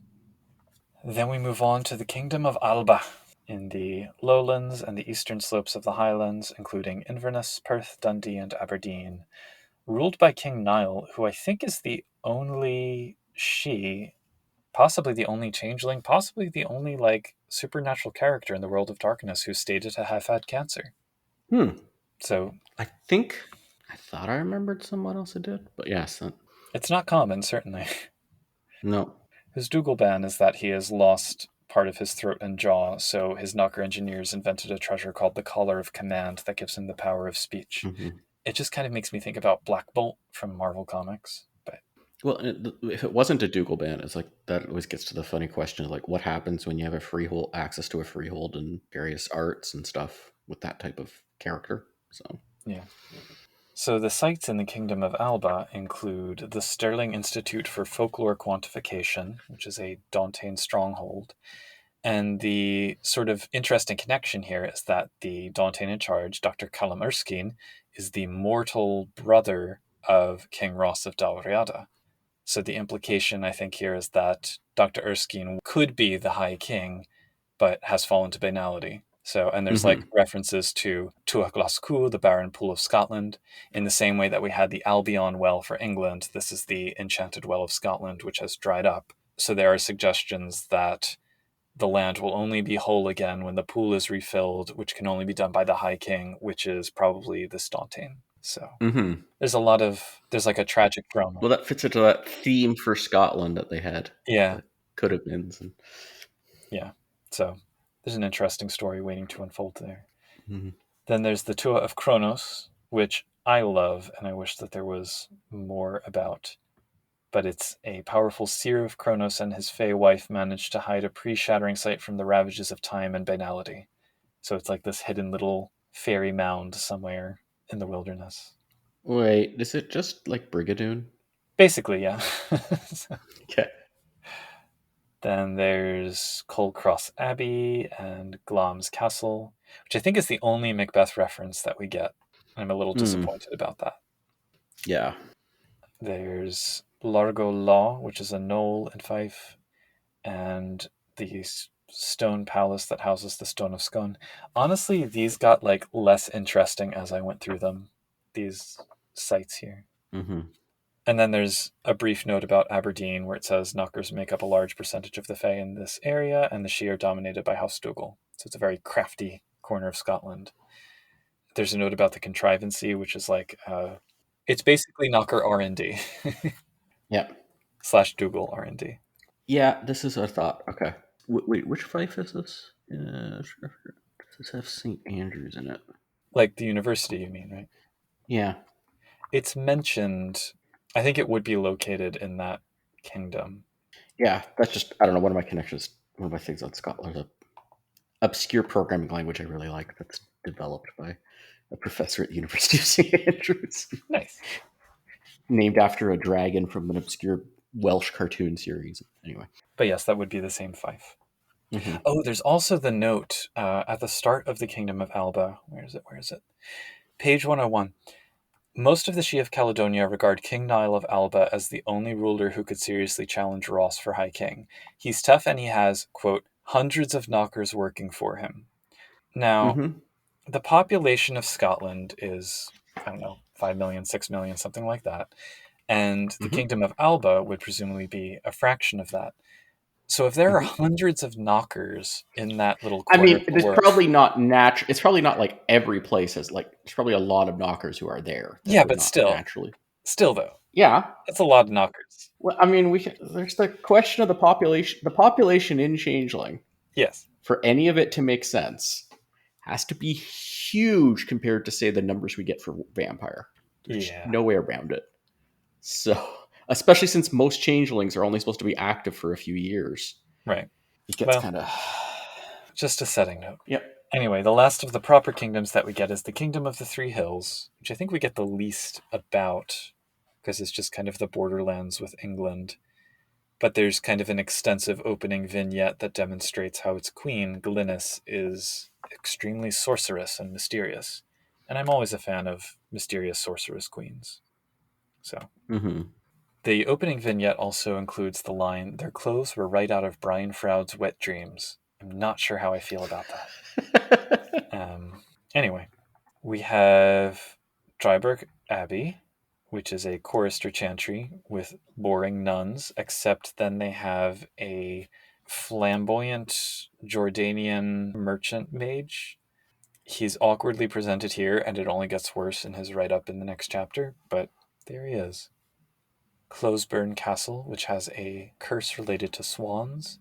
Then we move on to the Kingdom of Alba in the lowlands and the eastern slopes of the highlands, including Inverness, Perth, Dundee, and Aberdeen, ruled by King Niall, who I think is the only she, possibly the only changeling, possibly the only like supernatural character in the world of darkness who's stated to have had cancer. Hmm. So I think I thought I remembered someone else who did, but yes, it's not common, certainly. no. His Dougalban is that he has lost part of his throat and jaw, so his knocker engineers invented a treasure called the Collar of Command that gives him the power of speech. Mm-hmm. It just kind of makes me think about Black Bolt from Marvel Comics. But Well, if it wasn't a Dougal band, it's like that always gets to the funny question of like what happens when you have a freehold access to a freehold and various arts and stuff with that type of character. So yeah. So the sites in the Kingdom of Alba include the Sterling Institute for Folklore Quantification, which is a Dantean stronghold. And the sort of interesting connection here is that the Dantean in charge, Dr. Callum Erskine, is the mortal brother of King Ross of Dalriada. So the implication, I think, here is that Dr. Erskine could be the High King, but has fallen to banality. So, and there's like mm-hmm. references to Tuach Glasgow, the Barren Pool of Scotland, in the same way that we had the Albion Well for England. This is the Enchanted Well of Scotland, which has dried up. So there are suggestions that the land will only be whole again when the pool is refilled, which can only be done by the High King, which is probably the Stauntain. So Mm-hmm. there's like a tragic drama. Well, that fits into that theme for Scotland that they had, Yeah, the could have beens. And yeah. So there's an interesting story waiting to unfold there. mm-hmm. Then there's the Tua of Kronos, which I love and I wish that there was more about. But it's a powerful seer of Kronos and his fey wife managed to hide a pre-shattering sight from the ravages of time and banality. So it's like this hidden little fairy mound somewhere in the wilderness. Wait, is it just like Brigadoon? Basically, yeah. Okay. Then there's Coldcross Abbey and Glom's Castle, which I think is the only Macbeth reference that we get. I'm a little Mm, disappointed about that. yeah. There's Largo Law, which is a knoll in Fife, and the stone palace that houses the Stone of Scone. Honestly, these got like less interesting as I went through them, these sites here. Mm-hmm. And then there's a brief note about Aberdeen where it says knockers make up a large percentage of the Fae in this area, and the Sidhe are dominated by House Dougal. So it's a very crafty corner of Scotland. There's a note about the contrivancy, which is like, it's basically knocker R&D Yeah. slash Dougal R&D. Yeah, this is a thought. Okay. Wait, which Fife is this? Sure. Does this have St. Andrews in it? Like the university, you mean, right? Yeah. It's mentioned, I think it would be located in that kingdom. Yeah, that's just, I don't know, one of my connections, one of my things on Scotland, a obscure programming language I really like that's developed by a professor at the University of St. Andrews, Nice. named after a dragon from an obscure Welsh cartoon series. Anyway. But yes, that would be the same Fife. Mm-hmm. Oh, there's also the note at the start of the Kingdom of Alba. Where is it? Where is it? Page 101. Most of the Sidhe of Caledonia regard King Niall of Alba as the only ruler who could seriously challenge Ross for High King. He's tough and he has, quote, hundreds of knockers working for him. Now, Mm-hmm. the population of Scotland is, I don't know, 5 million, 6 million, something like that. And the Mm-hmm. Kingdom of Alba would presumably be a fraction of that. So if there are Mm-hmm. hundreds of knockers in that little I corner of mean, the there's world, probably not natural. It's probably not like every place has like. There's probably a lot of knockers who are there that yeah, would but not still, naturally. still though, Yeah. that's a lot of knockers. Well, I mean, there's the question of the population. The population in Changeling, Yes. for any of it to make sense, has to be huge compared to say the numbers we get for Vampire. There's just Yeah. no way around it. So, especially since most Changelings are only supposed to be active for a few years, Right. it gets Well, kind of. just a setting note. Yep. Anyway, the last of the proper kingdoms that we get is the Kingdom of the Three Hills, which I think we get the least about because it's just kind of the borderlands with England. But there's kind of an extensive opening vignette that demonstrates how its queen, Glynis, is extremely sorcerous and mysterious. And I'm always a fan of mysterious sorceress queens. So Mm-hmm. the opening vignette also includes the line, "Their clothes were right out of Brian Froud's wet dreams." I'm not sure how I feel about that. Anyway, we have Dryburgh Abbey, which is a chorister chantry with boring nuns, except then they have a flamboyant Jordanian merchant mage. He's awkwardly presented here, and it only gets worse in his write up in the next chapter, but there he is. Closeburn Castle, which has a curse related to swans,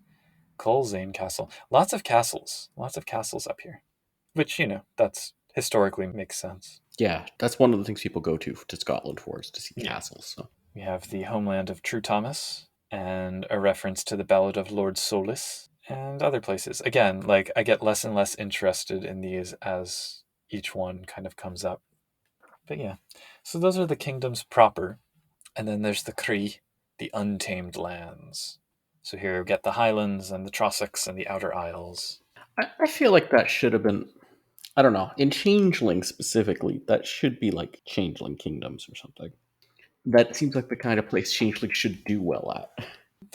Colzane Castle. Lots of castles. Lots of castles up here. Which, that's historically makes sense. Yeah, that's one of the things people go to Scotland for, is to see Yeah. castles. So We have the homeland of True Thomas and a reference to the Ballad of Lord Solis and other places. Again, like I get less and less interested in these as each one kind of comes up. But yeah. So those are the kingdoms proper. And then there's the Cree, the untamed lands. So here we get the Highlands and the Trossachs and the Outer Isles. I feel like that should have been. I don't know. In Changeling specifically, that should be like Changeling Kingdoms or something. That seems like the kind of place Changeling should do well at.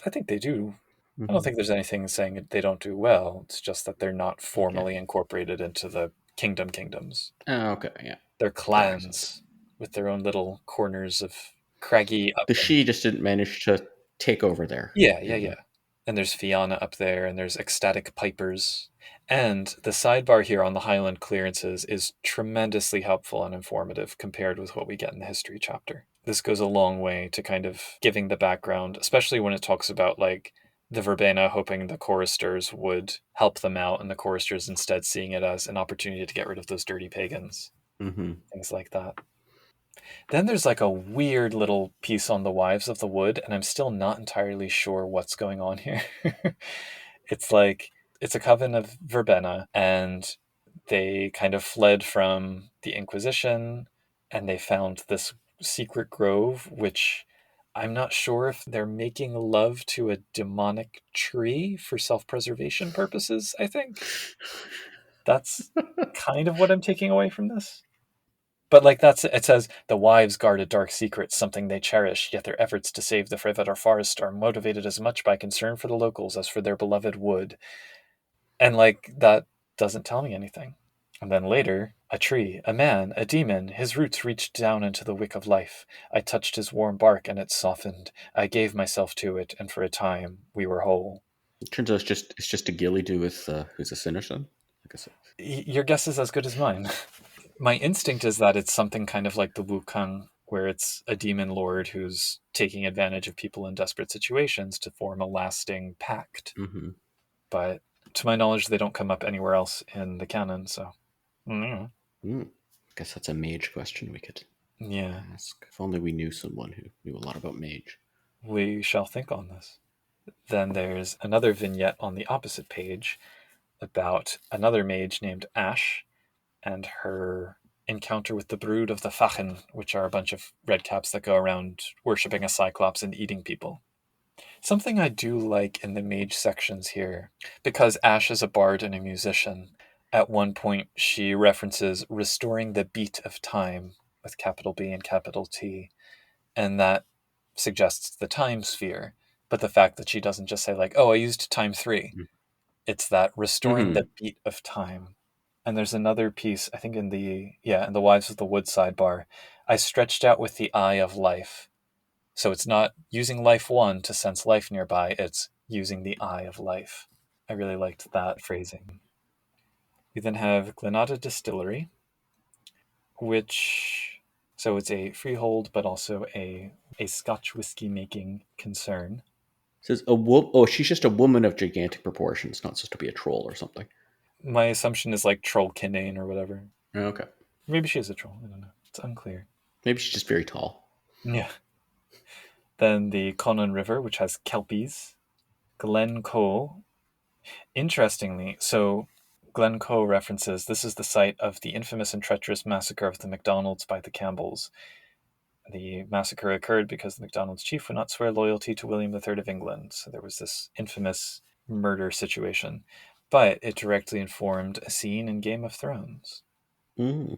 I think they do. I don't Hmm. think there's anything saying that they don't do well. It's just that they're not Okay. formally incorporated into the kingdoms. Oh, okay. Yeah. They're That makes sense. clans with their own little corners of craggy The upland. Shi just didn't manage to take over there. Yeah, yeah, And yeah. And there's Fianna up there, and there's ecstatic pipers. And the sidebar here on the Highland clearances is tremendously helpful and informative compared with what we get in the history chapter. This goes a long way to kind of giving the background, especially when it talks about like the verbena hoping the choristers would help them out, and the choristers instead seeing it as an opportunity to get rid of those dirty pagans, hmm things like that. Then there's like a weird little piece on the Wives of the Wood, and I'm still not entirely sure what's going on here. It's like it's a coven of verbena, and they kind of fled from the Inquisition, and they found this secret grove, which I'm not sure if they're making love to a demonic tree for self-preservation purposes, I think. That's kind of what I'm taking away from this. But like that's it says the wives guard a dark secret, something they cherish, yet their efforts to save the Frevedar forest are motivated as much by concern for the locals as for their beloved wood. And like that doesn't tell me anything. And then later, a tree, a man, a demon, his roots reached down into the wick of life. I touched his warm bark and it softened. I gave myself to it, and for a time we were whole. it turns out it's just a ghillie do with who's a Sinnerson. Like I said. Your guess is as good as mine. My instinct is that it's something kind of like the Wukong, where it's a demon lord who's taking advantage of people in desperate situations to form a lasting pact. Hmm. But to my knowledge, they don't come up anywhere else in the canon. So, mm, Mm. Guess that's a mage question we could yeah, ask. If only we knew someone who knew a lot about mage. we shall think on this. Then there's another vignette on the opposite page about another mage named Ash and her encounter with the brood of the Fachen, which are a bunch of redcaps that go around worshipping a cyclops and eating people. Something I do like in the mage sections here, because Ash is a bard and a musician, at one point she references restoring the beat of time with capital B and capital T, and that suggests the time sphere. But the fact that she doesn't just say, like, oh, I used time three, it's that restoring Mm-hmm. the beat of time. And there's another piece, I think in the Wives of the Wood sidebar, I stretched out with the eye of life. So it's not using life one to sense life nearby, it's using the eye of life. I really liked that phrasing. We then have Glenada Distillery, which so it's a freehold but also a Scotch whiskey making concern. Says a oh, she's just a woman of gigantic proportions, not supposed to be a troll or something. My assumption is like Troll Kinane or whatever. Okay. Maybe she is a troll. I don't know. It's unclear. Maybe she's just very tall. Yeah. Then the Conan River, which has kelpies. Glencoe. Interestingly, so Glencoe references this is the site of the infamous and treacherous massacre of the MacDonalds by the Campbells. The massacre occurred because the MacDonald's chief would not swear loyalty to William III of England. So there was this infamous murder situation. But it directly informed a scene in Game of Thrones. Mm.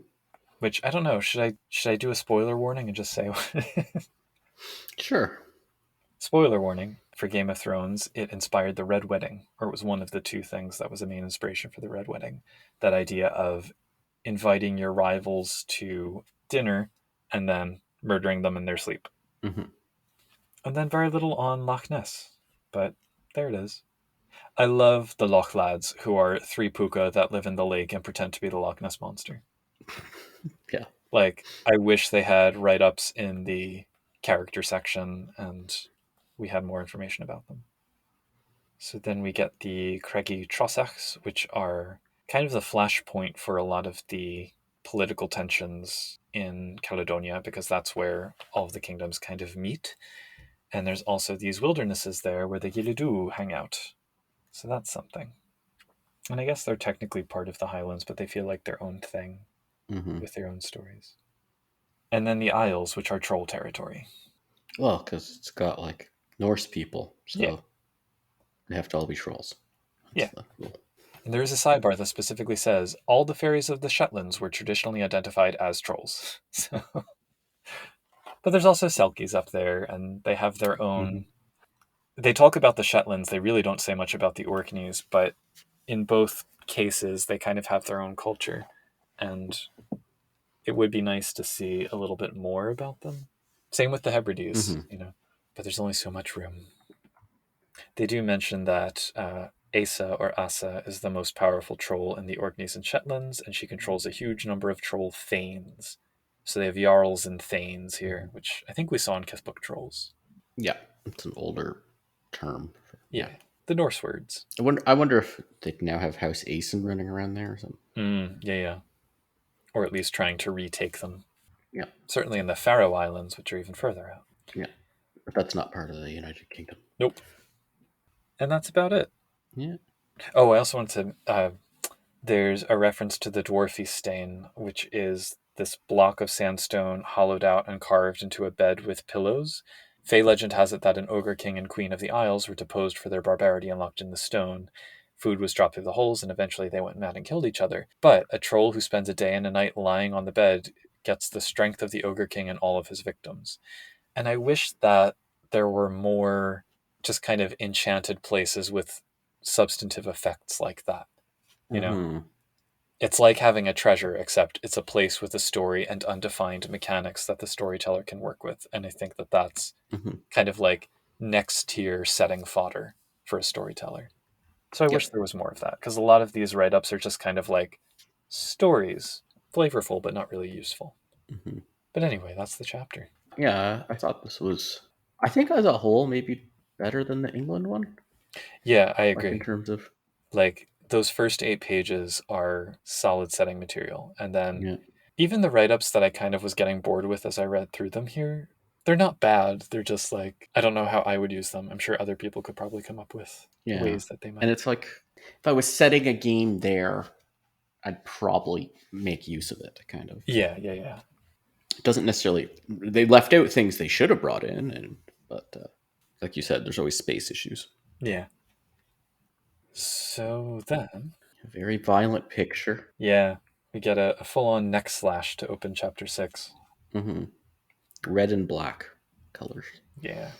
Which I don't know. Should I do a spoiler warning and just say Sure. spoiler warning for Game of Thrones? It inspired the Red Wedding, or it was one of the two things that was a main inspiration for the Red Wedding. That idea of inviting your rivals to dinner and then murdering them in their sleep. Hmm. And then very little on Loch Ness, but there it is. I love the Loch Lads, who are three puka that live in the lake and pretend to be the Loch Ness monster. Yeah. Like, I wish they had write ups in the character section and we had more information about them. So then we get the Craigie Trossachs, which are kind of the flashpoint for a lot of the political tensions in Caledonia, because that's where all of the kingdoms kind of meet. And there's also these wildernesses there where the Gilidu hang out. So that's something. And I guess they're technically part of the Highlands, but they feel like their own thing Mm-hmm. with their own stories. And then the Isles, which are troll territory. Well, because it's got like Norse people, Yeah, so they have to all be trolls. That's yeah. the rule. And there is a sidebar that specifically says all the fairies of the Shetlands were traditionally identified as trolls. So, but there's also Selkies up there, and they have their Mm-hmm. own. They talk about the Shetlands. They really don't say much about the Orkneys, but in both cases, they kind of have their own culture, and it would be nice to see a little bit more about them. Same with the Hebrides, Mm-hmm. but there's only so much room. They do mention that Asa or Asa is the most powerful troll in the Orkneys and Shetlands, and she controls a huge number of troll thanes. So they have Jarls and thanes here, which I think we saw in Kithbook Trolls. Yeah, it's an older term. Yeah, Yeah, the Norse words. I wonder if they now have House Aeson running around there or something. Yeah, yeah. Or at least trying to retake them. Yeah, Certainly in the Faroe Islands, which are even further out. yeah, but that's not part of the United Kingdom. Nope. And that's about it. Yeah. Oh, I also wanted to. There's a reference to the Dwarfy Stain, which is this block of sandstone hollowed out and carved into a bed with pillows. Fey legend has it that an ogre king and queen of the Isles were deposed for their barbarity and locked in the stone. Food was dropped through the holes, and eventually they went mad and killed each other. But a troll who spends a day and a night lying on the bed gets the strength of the ogre king and all of his victims. And I wish that there were more just kind of enchanted places with substantive effects like that. You know, Mm-hmm. it's like having a treasure, except it's a place with a story and undefined mechanics that the storyteller can work with. And I think that that's Mm-hmm. kind of like next tier setting fodder for a storyteller. So I wish Yep. there was more of that, because a lot of these write ups are just kind of like stories, flavorful, but not really useful. Mm-hmm. But anyway, that's the chapter. Yeah, I thought this was. I think as a whole, maybe better than the England one. Yeah, I Like in agree. terms of. Like those first 8 pages are solid setting material. And then Yeah. even the write ups that I kind of was getting bored with as I read through them here, they're not bad. They're just like, I don't know how I would use them. I'm sure other people could probably come up with Yeah. ways that they And might. it's like if I was setting a game there, I'd probably make use of it. Kind of. Yeah, yeah, yeah. It doesn't necessarily. They left out things they should have brought in, and but like you said, there's always space issues. Yeah. So then, A very violent picture. yeah, we get a full on neck slash to open chapter 6. Mm-hmm. Red and black colors. Yeah.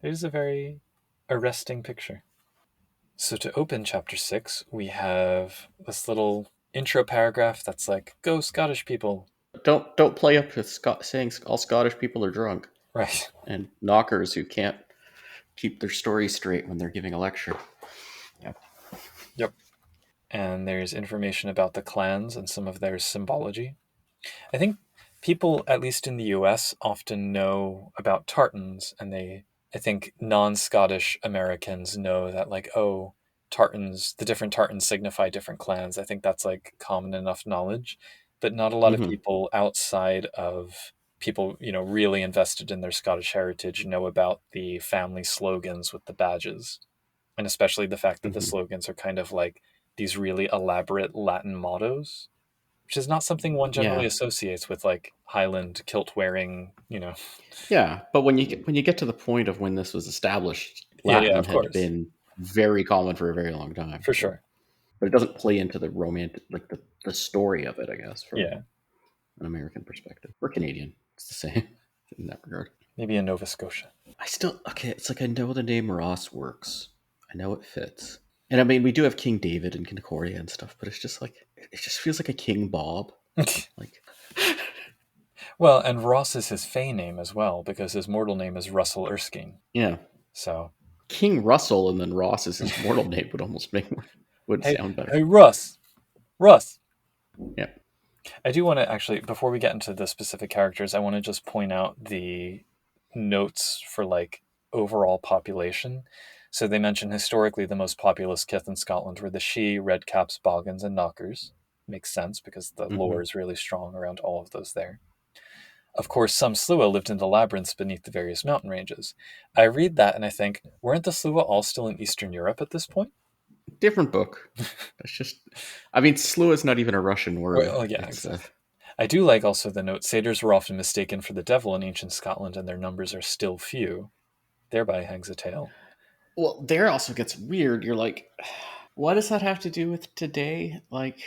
It is a very arresting picture. So to open chapter 6, we have this little intro paragraph that's like, go Scottish people. Don't play up to saying all Scottish people are drunk Right. and knockers who can't keep their story straight when they're giving a lecture. Yep. Yep. And there's information about the clans and some of their symbology. I think people, at least in the US, often know about tartans, and I think non-Scottish Americans know that, like, oh, tartans, the different tartans signify different clans. I think that's like common enough knowledge, but not a lot of Mm-hmm. people outside of people, really invested in their Scottish heritage know about the family slogans with the badges, and especially the fact that the Mm-hmm. slogans are kind of like these really elaborate Latin mottos, which is not something one generally Yeah. associates with like Highland kilt wearing. Yeah, but when you get to the point of when this was established, Yeah, yeah, Latin of had course, been very common for a very long time. for So, sure. but it doesn't play into the romantic, like the story of it, I guess, from Yeah, an American perspective or Canadian. It's the same in that regard. maybe in Nova Scotia. I still okay. It's like I know the name Ross works. I know it fits, and I mean we do have King David and Concordia and stuff, but it's just like it just feels like a King Bob. Like Well, and Ross is his fey name as well because his mortal name is Russell Erskine. yeah, So, King Russell and then Ross is his mortal name would almost make would hey, sound better. hey, Russ. Yeah. I do want to actually, before we get into the specific characters, I want to just point out the notes for like overall population. So they mention historically the most populous kith in Scotland were the Sidhe, Redcaps, Boggans, and Knockers. Makes sense because the lore Mm-hmm. is really strong around all of those there. Of course, some Slua lived in the labyrinths beneath the various mountain ranges. I read that and I think, weren't the Slua all still in Eastern Europe at this point? Different book. That's just. I mean, slew is not even a Russian word. Well, yeah, It's exactly. I do like also the note satyrs were often mistaken for the devil in ancient Scotland, and their numbers are still few. Thereby hangs a tale. well, there also gets weird. You're like, what does that have to do with today? Like,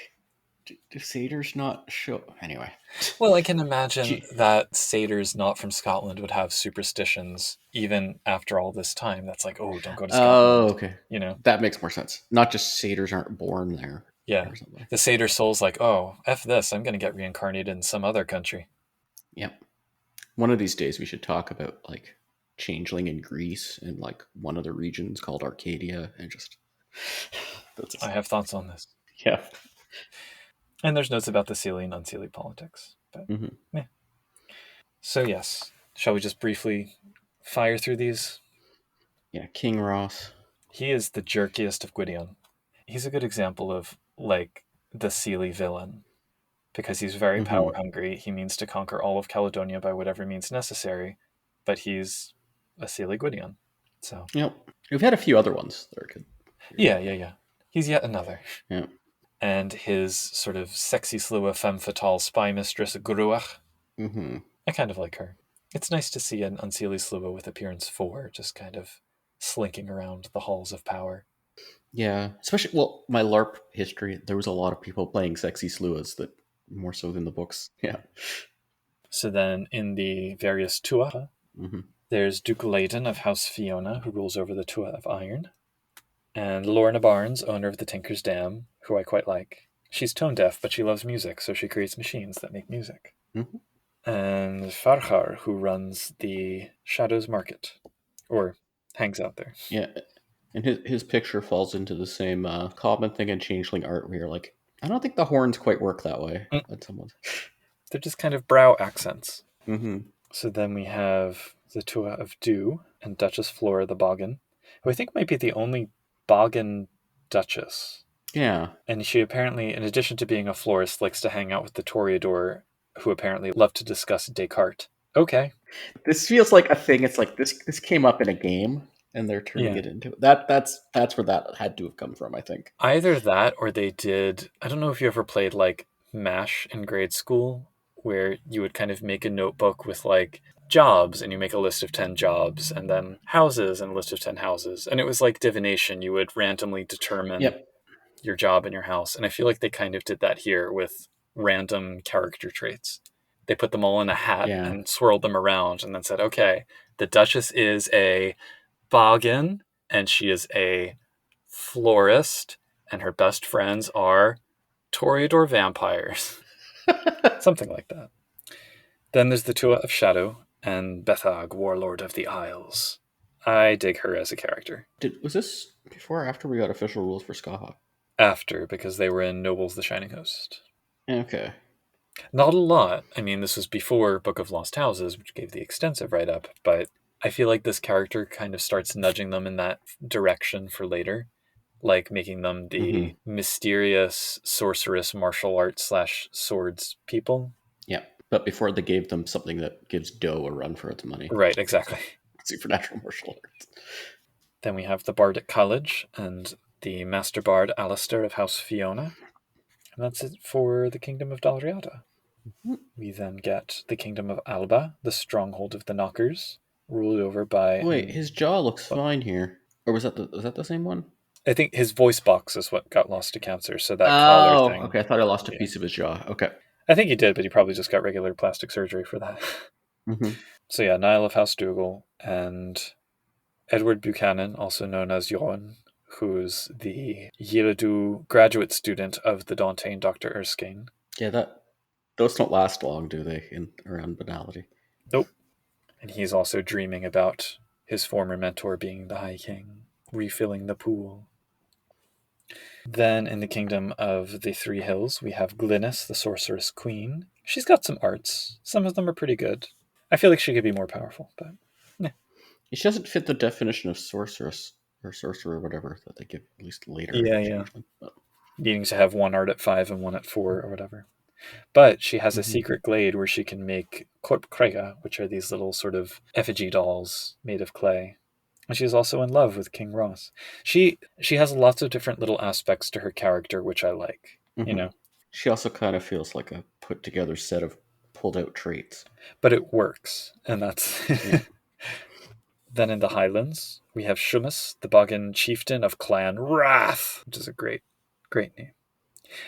do satyrs not show? Anyway. Well, I can imagine Gee. that satyrs not from Scotland would have superstitions even after all this time. That's like, oh, don't go to Oh, Scotland. okay. You know? That makes more sense. Not just satyrs aren't born there Yeah. or something. The satyr soul's like, oh, F this. I'm going to get reincarnated in some other country. Yep. One of these days we should talk about like changeling in Greece and like one of the regions called Arcadia and just that's I just, have thoughts on this. yeah. And there's notes about the Seelie and unseelie politics. But Mm-hmm. yeah. So, yes. Shall we just briefly fire through these? Yeah, King Ross. He is the jerkiest of Gwydion. He's a good example of, like, the Seelie villain because he's very power Mm-hmm. hungry. He means to conquer all of Caledonia by whatever means necessary, but he's a Seelie Gwydion. So, Yep. We've had a few other ones that are good. yeah. He's yet another. Yeah. And his sort of sexy slua femme fatale spy mistress, Gruach, Mm-hmm. I kind of like her. It's nice to see an unseelie slua with appearance 4 just kind of slinking around the halls of power. Yeah. Especially well, my LARP history, there was a lot of people playing sexy sluas that more so than the books. Yeah. So then in the various Tuatha, Mm-hmm. there's Duke Layden of House Fiona, who rules over the Tuatha of Iron, and Lorna Barnes, owner of the Tinker's Dam, who I quite like. She's tone deaf, but she loves music, so she creates machines that make music. Mm-hmm. And Farhar, who runs the Shadows Market, or hangs out there. Yeah. And his picture falls into the same common thing in changeling art where you're like, I don't think the horns quite work that way. Mm, But someone's. they're just kind of brow accents. Mm-hmm. So then we have the Tua of Dew and Duchess Flora the Boggin, who I think might be the only Boggin Duchess. Yeah. And she apparently, in addition to being a florist, likes to hang out with the Toreador, who apparently love to discuss Descartes. Okay. This feels like a thing. It's like this came up in a game and they're turning Yeah. it into that's where that had to have come from, I think. Either that or they did. I don't know if you ever played like MASH in grade school, where you would kind of make a notebook with like jobs and you make a list of 10 jobs and then houses and a list of 10 houses. And it was like divination. You would randomly determine Yep. your job and your house. And I feel like they kind of did that here with random character traits. They put them all in a hat Yeah. and swirled them around and then said, okay, the Duchess is a boggin and she is a florist and her best friends are Toreador vampires. Something like that. Then there's the Tua of Shadow and Bethag, Warlord of the Isles. I dig her as a character. Was this before or after we got official rules for Skaha? After, because they were in Nobles the Shining Host. Okay. Not a lot. I mean, this was before Book of Lost Houses, which gave the extensive write up, but I feel like this character kind of starts nudging them in that direction for later, like making them Mm-hmm. the mysterious sorceress martial arts slash swords people. Yeah. But before they gave them something that gives Doe a run for its money. Right, exactly. Supernatural martial arts. Then we have the Bard at College and the Master Bard Alistair of House Fiona. And that's it for the Kingdom of Dalriada. We then get the Kingdom of Alba, the stronghold of the Knockers, ruled over by. Wait, his jaw looks fine here. Or was that the same one? I think his voice box is what got lost to cancer, so that collar Oh, thing. okay. I thought I lost a Yeah. piece of his jaw. Okay. I think he did, but he probably just got regular plastic surgery for that. Mm-hmm. So yeah, Niall of House Dougal and Edward Buchanan, also known as Johan, who's the Yiridu graduate student of the Dauntain Dr. Erskine. Yeah, those don't last long, do they? In around banality. Nope. And he's also dreaming about his former mentor being the High King, refilling the pool. Then in the Kingdom of the Three Hills, we have Glynis, the Sorceress Queen. She's got some arts. Some of them are pretty good. I feel like she could be more powerful, but She doesn't fit the definition of sorceress. or sorcerer or whatever that they give at least later Yeah, in yeah. Changeling. But, Needing to have one art at 5 and one at 4 or whatever. But she has a mhm. secret glade where she can make Corp Krega, which are these little sort of effigy dolls made of clay. And she's also in love with King Ross. She has lots of different little aspects to her character, which I like, you Mhm. know. She also kind of feels like a put together set of pulled out traits. But it works, and that's Yeah. then in the Highlands, we have Shumus, the Boggin chieftain of Clan Wrath, which is a great name.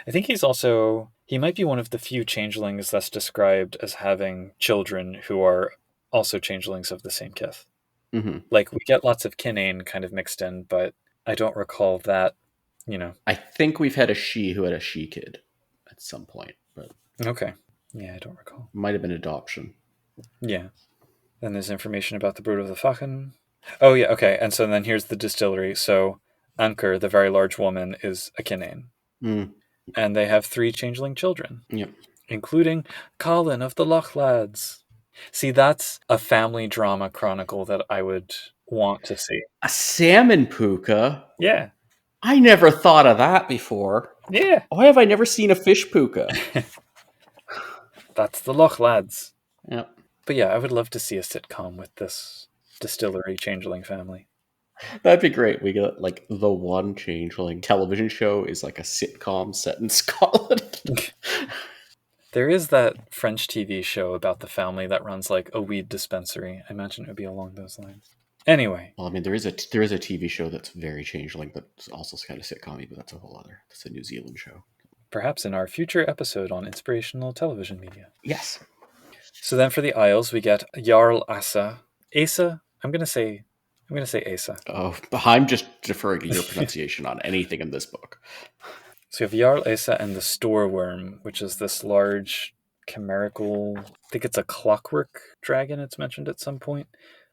I think he might be one of the few changelings that's described as having children who are also changelings of the same kith. Hmm. Like, we get lots of kinane kind of mixed in, but I don't recall that, you know. I think we've had a she who had a she kid at some point, but Okay. Yeah, I don't recall. might have been adoption. Yeah. Then there's information about the brood of the Fachen. Oh, yeah, okay. And so then here's the distillery. So Anker, the very large woman, is a kinane. Mm. And they have 3 changeling children, Yep. including Colin of the Loch Lads. See, that's a family drama chronicle that I would want to see. A salmon puka? Yeah, I never thought of that before. yeah. Why have I never seen a fish puka? That's the Loch Lads. Yep. But yeah, I would love to see a sitcom with this distillery changeling family. That'd be great. We get like the one changeling television show is like a sitcom set in Scotland. There is that French TV show about the family that runs like a weed dispensary. I imagine it would be along those lines. Anyway, Well, I mean, there is a TV show that's very changeling, but it's also kind of sitcom but that's a whole other. That's a New Zealand show. perhaps in our future episode on inspirational television media. Yes. So then for the Isles, we get Jarl Asa. Asa? I'm gonna say Asa. Oh, I'm just deferring to your pronunciation on anything in this book. So you have Jarl Asa and the Storeworm, which is this large chimerical, I think it's a clockwork dragon, it's mentioned at some point.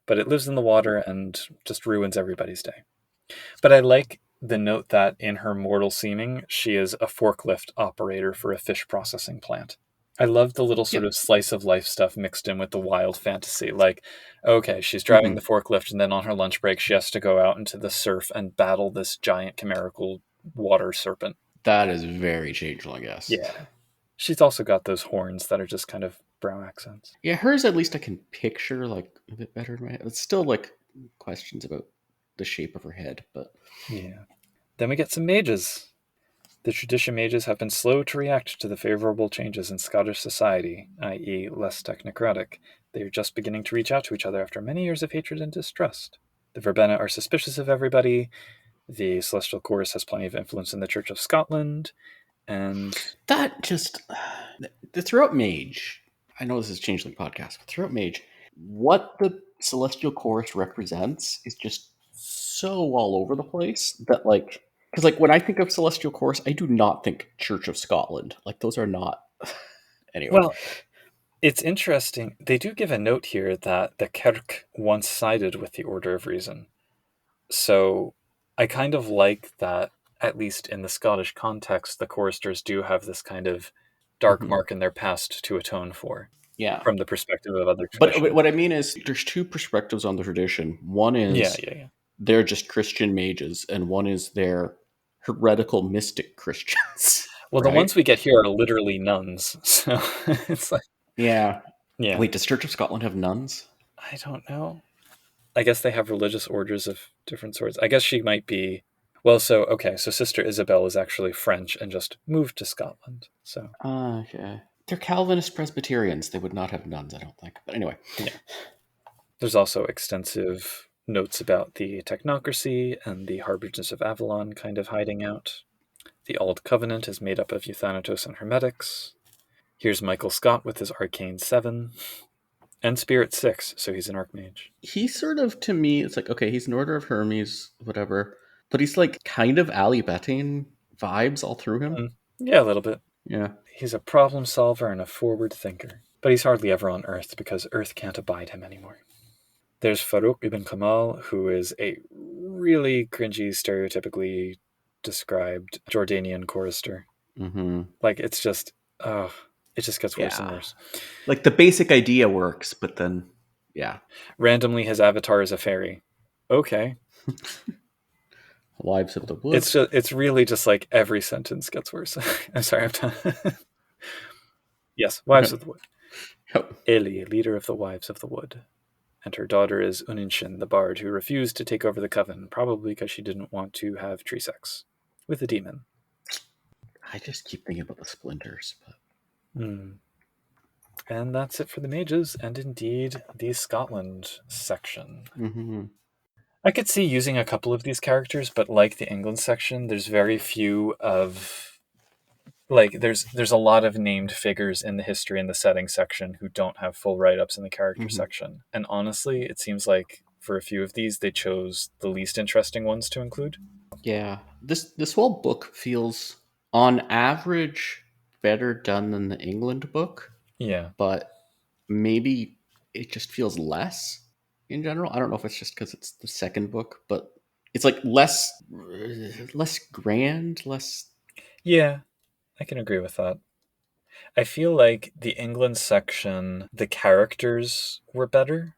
But it lives in the water and just ruins everybody's day. But I like the note that in her mortal seeming, she is a forklift operator for a fish processing plant. I love the little sort Yep. of slice of life stuff mixed in with the wild fantasy. Like, okay, she's driving Hmm. the forklift, and then on her lunch break, she has to go out into the surf and battle this giant chimerical water serpent. That is very changeling, yes. Yeah. She's also got those horns that are just kind of brow accents. Yeah, hers at least I can picture like a bit better in my head. It's still like questions about the shape of her head, but Yeah. Then we get some mages. The tradition mages have been slow to react to the favourable changes in Scottish society, i.e., less technocratic. They are just beginning to reach out to each other after many years of hatred and distrust. The Verbena are suspicious of everybody. The Celestial Chorus has plenty of influence in the Church of Scotland. And that just the throughout mage. I know this is changeling podcast, but throughout mage, what the celestial chorus represents is just so all over the place that like because like when I think of celestial chorus, I do not think Church of Scotland. Like those are not anyway. well, it's interesting. They do give a note here that the Kirk once sided with the Order of Reason. So I kind of like that, at least in the Scottish context, the choristers do have this kind of dark Mhm. mark in their past to atone for Yeah. from the perspective of other But traditions. what I mean is there's two perspectives on the tradition. One Yeah, is yeah, yeah. they're just Christian mages, and one is they're heretical mystic Christians, Well, the right? ones we get here are literally nuns. So it's like, Yeah. yeah, Wait, does Church of Scotland have nuns? I don't know. I guess they have religious orders of different sorts. I guess she might be. Well, so, okay, so Sister Isabel is actually French and just moved to Scotland. So, Okay. They're Calvinist Presbyterians. They would not have nuns, I don't think. But anyway. yeah. There's also extensive notes about the technocracy and the Harbingers of Avalon kind of hiding out. The Old Covenant is made up of Euthanatos and Hermetics. Here's Michael Scott with his Arcane 7. And Spirit 6, so he's an Archmage. He's sort of, to me, it's like, okay, he's an Order of Hermes, whatever. But he's like kind of Ali Betting vibes all through him. Yeah, a little bit. Yeah. He's a problem solver and a forward thinker. But he's hardly ever on Earth because Earth can't abide him anymore. There's Farouk ibn Kamal, who is a really cringy, stereotypically described Jordanian chorister. Mm-hmm. Like, it's just, it just gets worse and Yeah. worse. Like the basic idea works, but then, yeah. Randomly, his avatar is a fairy. Okay. wives of the wood. It's really just like every sentence gets worse. I'm sorry, I'm done. Yes, wives of the wood. Yep. Eli, leader of the wives of the wood. And her daughter is Uninshin, the bard, who refused to take over the coven, probably because she didn't want to have tree sex with a demon. I just keep thinking about the splinters. But... And that's it for the mages, and indeed the Scotland section. Mm-hmm. I could see using a couple of these characters, but like the England section, there's very few of like there's a lot of named figures in the history and the setting section who don't have full write-ups in the character Mm-hmm. section. And honestly, it seems like for a few of these they chose the least interesting ones to include. Yeah, this whole book feels, on average, better done than the England book, Yeah. but maybe it just feels less in general. I don't know if it's just because it's the second book, but it's like less grand, less. Yeah, I can agree with that. I feel like the England section, the characters were better.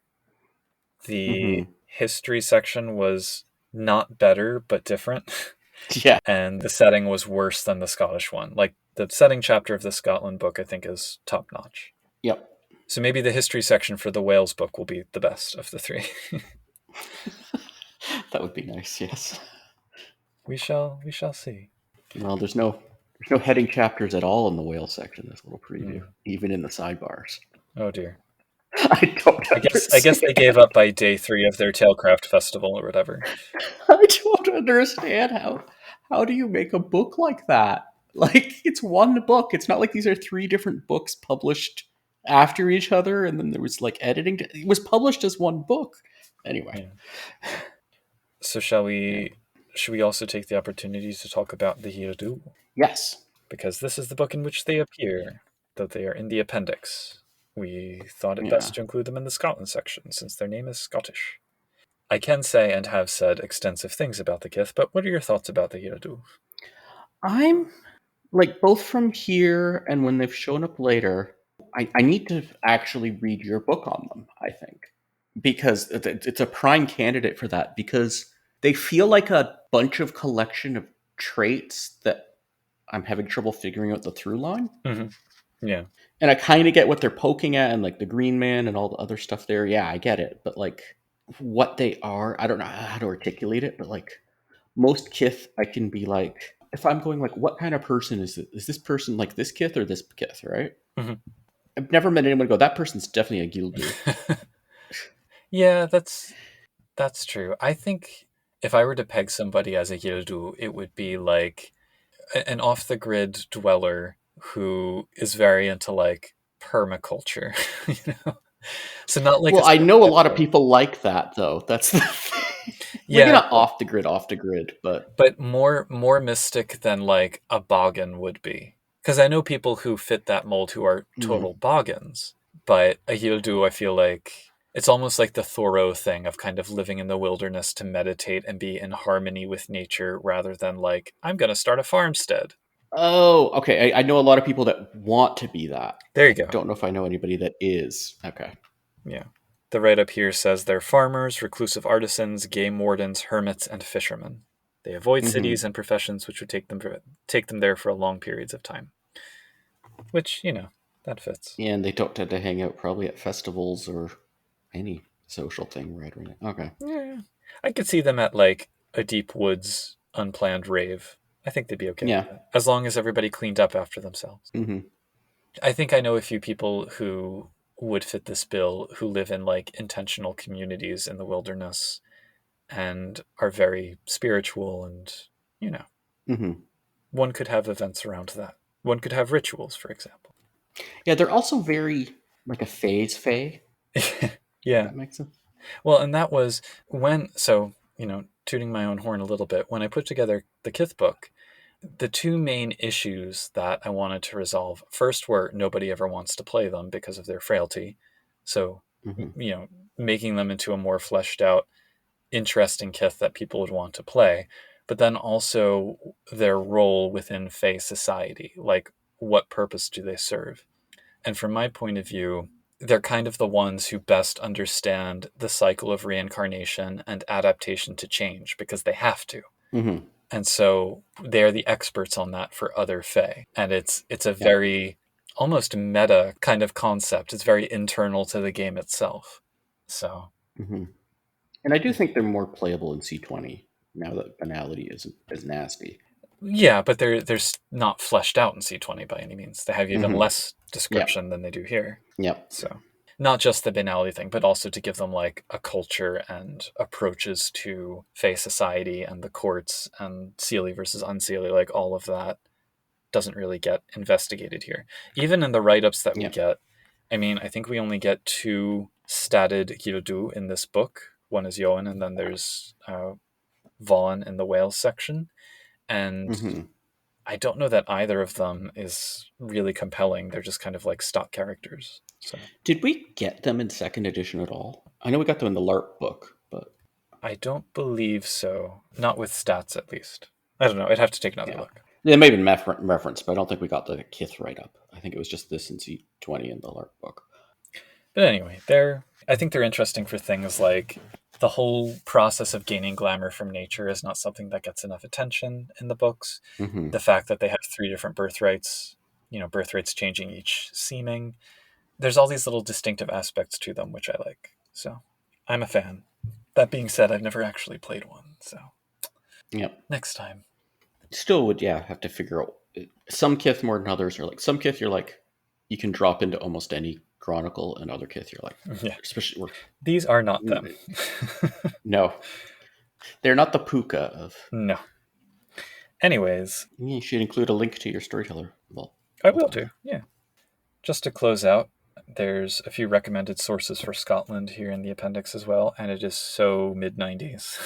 The Mm-hmm. history section was not better, but different. Yeah. And the setting was worse than the Scottish one. Like, the setting chapter of the Scotland book, I think, is top notch. Yep. So maybe the history section for the Wales book will be the best of the three. That would be nice. Yes. We shall see. Well, there's no heading chapters at all in the whale section. This little preview, Mm. even in the sidebars. Oh dear. I don't I guess they understand. gave up by day 3 of their Tailcraft festival or whatever. I don't understand how do you make a book like that? Like, it's one book. It's not like these are three different books published after each other, and then there was like editing. It was published as one book. Anyway, Yeah. So yeah. should we also take the opportunity to talk about the Hirdu? Yes. Because this is the book in which they appear, though they are in the appendix. We thought it Yeah. best to include them in the Scotland section, since their name is Scottish. I can say and have said extensive things about the Kith, but what are your thoughts about the Hiradu? I'm like, both from here and when they've shown up later, I need to actually read your book on them, I think. Because it's a prime candidate for that, because they feel like a bunch of collection of traits that I'm having trouble figuring out the through line. Mm-hmm. Yeah. And I kind of get what they're poking at, and like the Green Man and all the other stuff there. Yeah, I get it. But like what they are, I don't know how to articulate it, but like most Kith, I can be like, if I'm going like, what kind of person is it? Is this person like this Kith or this Kith, right? Mm-hmm. I've never met anyone go, that person's definitely a Gildu. Yeah, that's true. I think if I were to peg somebody as a Hirdu, it would be like an off the grid dweller who is very into like permaculture, you know? So not like a Well, I know a lot of survival. people like that, though. That's the thing. Maybe Yeah, not off the grid, but but more mystic than like a boggin would be. Because I know people who fit that mold who are mm, total boggins, but a Hirdu, I feel like it's almost like the Thoreau thing of kind of living in the wilderness to meditate and be in harmony with nature rather than like, I'm going to start a farmstead. oh, okay. I know a lot of people that want to be that. There you I go. don't know if I know anybody that is. Okay. Yeah. The write up here says they're farmers, reclusive artisans, game wardens, hermits, and fishermen. They avoid Mm-hmm. cities and professions which would take them there for long periods of time. Which, that fits. And they don't tend to hang out probably at festivals or any social thing, right? Okay. Yeah. I could see them at like a deep woods, unplanned rave. I think they'd be okay with Yeah. that. As long as everybody cleaned up after themselves. Mm-hmm. I think I know a few people who would fit this bill who live in like intentional communities in the wilderness and are very spiritual and, you know, Mm-hmm. one could have events around that. One could have rituals, for example. Yeah, they're also very like a phase fae. Yeah. That makes sense. Well, and that was so, tooting my own horn a little bit, when I put together the Kith book, the two main issues that I wanted to resolve first were nobody ever wants to play them because of their frailty. So, Mm-hmm. making them into a more fleshed out, interesting Kith that people would want to play, but then also their role within Fae society. Like, what purpose do they serve? And from my point of view, they're kind of the ones who best understand the cycle of reincarnation and adaptation to change because they have to. Mm-hmm. And so they're the experts on that for other fae. And it's a Yep. very almost meta kind of concept. It's very internal to the game itself. So Mm-hmm. And I do think they're more playable in C20 now that banality isn't as nasty. yeah, but they're not fleshed out in C20 by any means. They have even Mm-hmm. less Yep. description than they do here. Yep. So not just the banality thing, but also to give them like a culture and approaches to Fae society and the courts and Seelie versus Unseelie, like all of that doesn't really get investigated here. Even in the write-ups that we Yep. get, I mean, I think we only get 2 statted Kirodu in this book. One is Yoan, and then there's Vaughn in the whales section. And Mm-hmm. I don't know that either of them is really compelling. They're just kind of like stock characters. So Did we get them in second edition at all? I know we got them in the LARP book, but I don't believe so. Not with stats, at least. I don't know. I'd have to take another yeah. look. They may have been reference, but I don't think we got the Kith write up. I think it was just this in C20 in the LARP book. But anyway, I think they're interesting for things like the whole process of gaining glamour from nature is not something that gets enough attention in the books. Mm-hmm. The fact that they have 3 different birthrights, birthrights changing each seeming. There's all these little distinctive aspects to them, which I like. So I'm a fan. That being said, I've never actually played one. So Yep. next time. Still would, yeah, have to figure out some Kith more than others. Are like some Kith you're like you can drop into almost any chronicle, and other Kith you're like, Yeah. especially These are not them. no, they're not the puka of. No. Anyways, You should include a link to your storyteller. Well, I will book. do. Yeah. Just to close out, there's a few recommended sources for Scotland here in the appendix as well, and it is so mid 90s.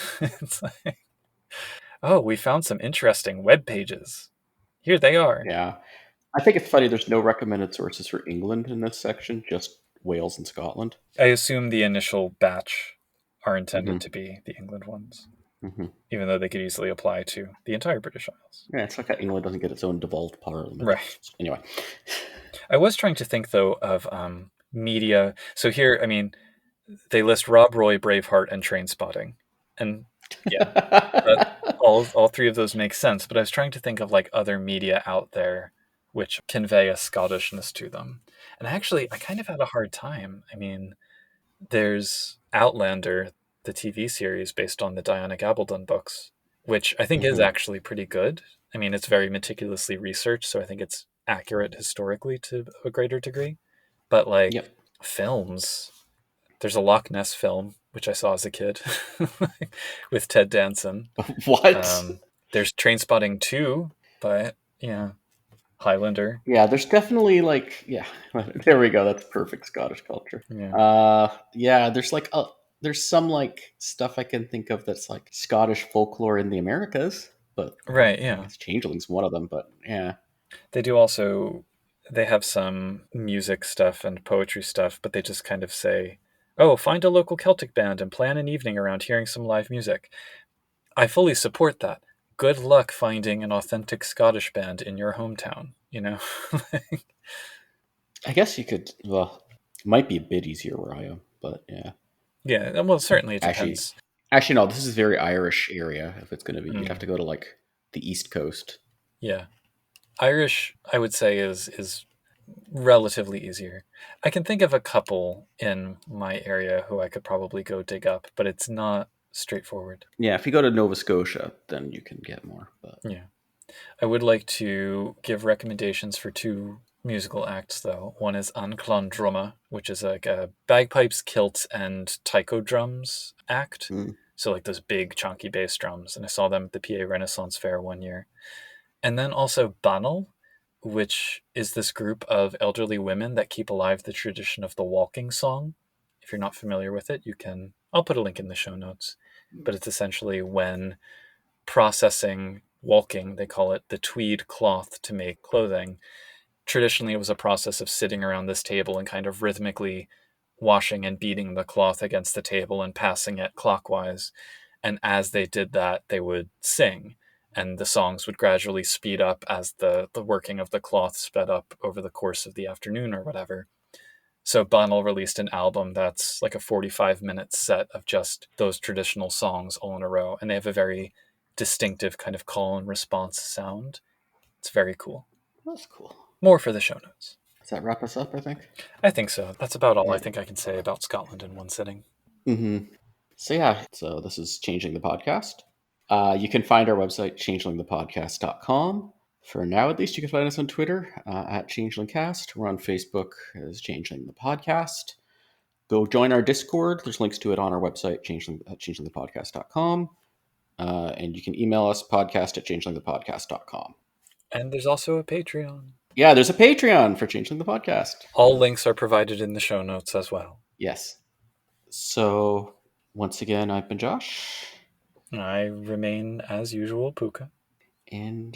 It's like, oh, we found some interesting web pages. Here they are. Yeah, I think it's funny. There's no recommended sources for England in this section, just Wales and Scotland. I assume the initial batch are intended Mm-hmm. to be the England ones, Mm-hmm. even though they could easily apply to the entire British Isles. Yeah, it's like how England doesn't get its own devolved parliament. Right. Anyway. I was trying to think, though, of media. So here, I mean, they list Rob Roy, Braveheart, and Train Spotting. And yeah, that all 3 of those make sense, but I was trying to think of like other media out there which convey a Scottishness to them. And actually, I kind of had a hard time. I mean, there's Outlander, the TV series based on the Diana Gabaldon books, which I think is Mm-hmm. actually pretty good. I mean, it's very meticulously researched, so I think it's accurate historically to a greater degree. But like Yep. films, there's a Loch Ness film, which I saw as a kid with Ted Danson. What? There's Train Spotting 2, but yeah, Highlander. Yeah, there's definitely like yeah. There we go. That's perfect Scottish culture. Yeah. Yeah. There's some like stuff I can think of that's like Scottish folklore in the Americas, but Right, I yeah. guess Changeling's one of them. But yeah. They do also, they have some music stuff and poetry stuff, but they just kind of say, oh, find a local Celtic band and plan an evening around hearing some live music. I fully support that. Good luck finding an authentic Scottish band in your hometown? I guess you could. Well, it might be a bit easier where I am, but yeah. Yeah, well, certainly it Actually, depends. actually, no. This is a very Irish area. If it's going to be, you'd have Mm, to go to like the East Coast. yeah. Irish, I would say, is relatively easier. I can think of a couple in my area who I could probably go dig up, but it's not straightforward. Yeah, if you go to Nova Scotia, then you can get more. But Yeah. I would like to give recommendations for 2 musical acts, though. One is An Clon Drumma, which is like a bagpipes, kilt, and taiko drums act. mm, So, like those big, chunky bass drums. And I saw them at the PA Renaissance Fair one year. And then also Banal, which is this group of elderly women that keep alive the tradition of the walking song. If you're not familiar with it, I'll put a link in the show notes. But it's essentially when processing walking, they call it the tweed cloth to make clothing. Traditionally, it was a process of sitting around this table and kind of rhythmically washing and beating the cloth against the table and passing it clockwise. And as they did that, they would sing, and the songs would gradually speed up as the working of the cloth sped up over the course of the afternoon or whatever. So Bunnell released an album that's like a 45-minute set of just those traditional songs all in a row, and they have a very distinctive kind of call and response sound. It's very cool. That's cool. More for the show notes. Does that wrap us up, I think? I think so. That's about all I Yeah. think I can say about Scotland in one sitting. Mm-hmm. So this is Changing the Podcast. You can find our website, changelingthepodcast.com. For now, at least, you can find us on Twitter at ChangelingCast. We're on Facebook as Changeling the Podcast. Go join our Discord. There's links to it on our website, changelingthepodcast.com. And you can email us, podcast@changelingthepodcast.com. And there's also a Patreon. Yeah, there's a Patreon for Changeling the Podcast. All links are provided in the show notes as well. Yes. So, once again, I've been Josh. I remain, as usual, Puka. And,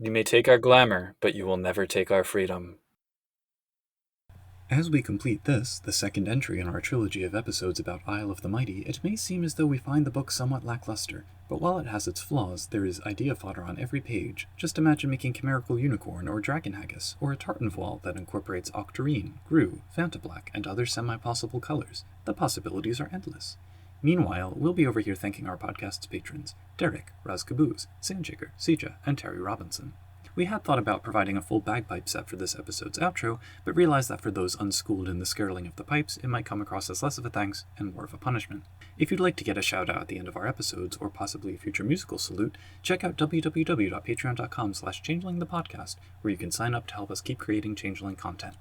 You may take our glamour, but you will never take our freedom. As we complete this, the second entry in our trilogy of episodes about Isle of the Mighty, it may seem as though we find the book somewhat lackluster, but while it has its flaws, there is idea fodder on every page. Just imagine making Chimerical Unicorn or Dragon Haggis, or a tartan voile that incorporates octarine, grue, Fantablack, and other semi-possible colors. The possibilities are endless. Meanwhile, we'll be over here thanking our podcast's patrons, Derek, Raz Caboose, Sandshaker, Sija, and Terry Robinson. We had thought about providing a full bagpipe set for this episode's outro, but realized that for those unschooled in the skirling of the pipes, it might come across as less of a thanks and more of a punishment. If you'd like to get a shout out at the end of our episodes, or possibly a future musical salute, check out www.patreon.com/changelingthepodcast, where you can sign up to help us keep creating Changeling content.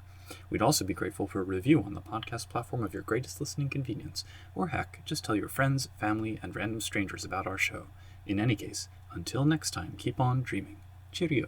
We'd also be grateful for a review on the podcast platform of your greatest listening convenience, or heck, just tell your friends, family, and random strangers about our show. In any case, until next time, keep on dreaming. Cheerio.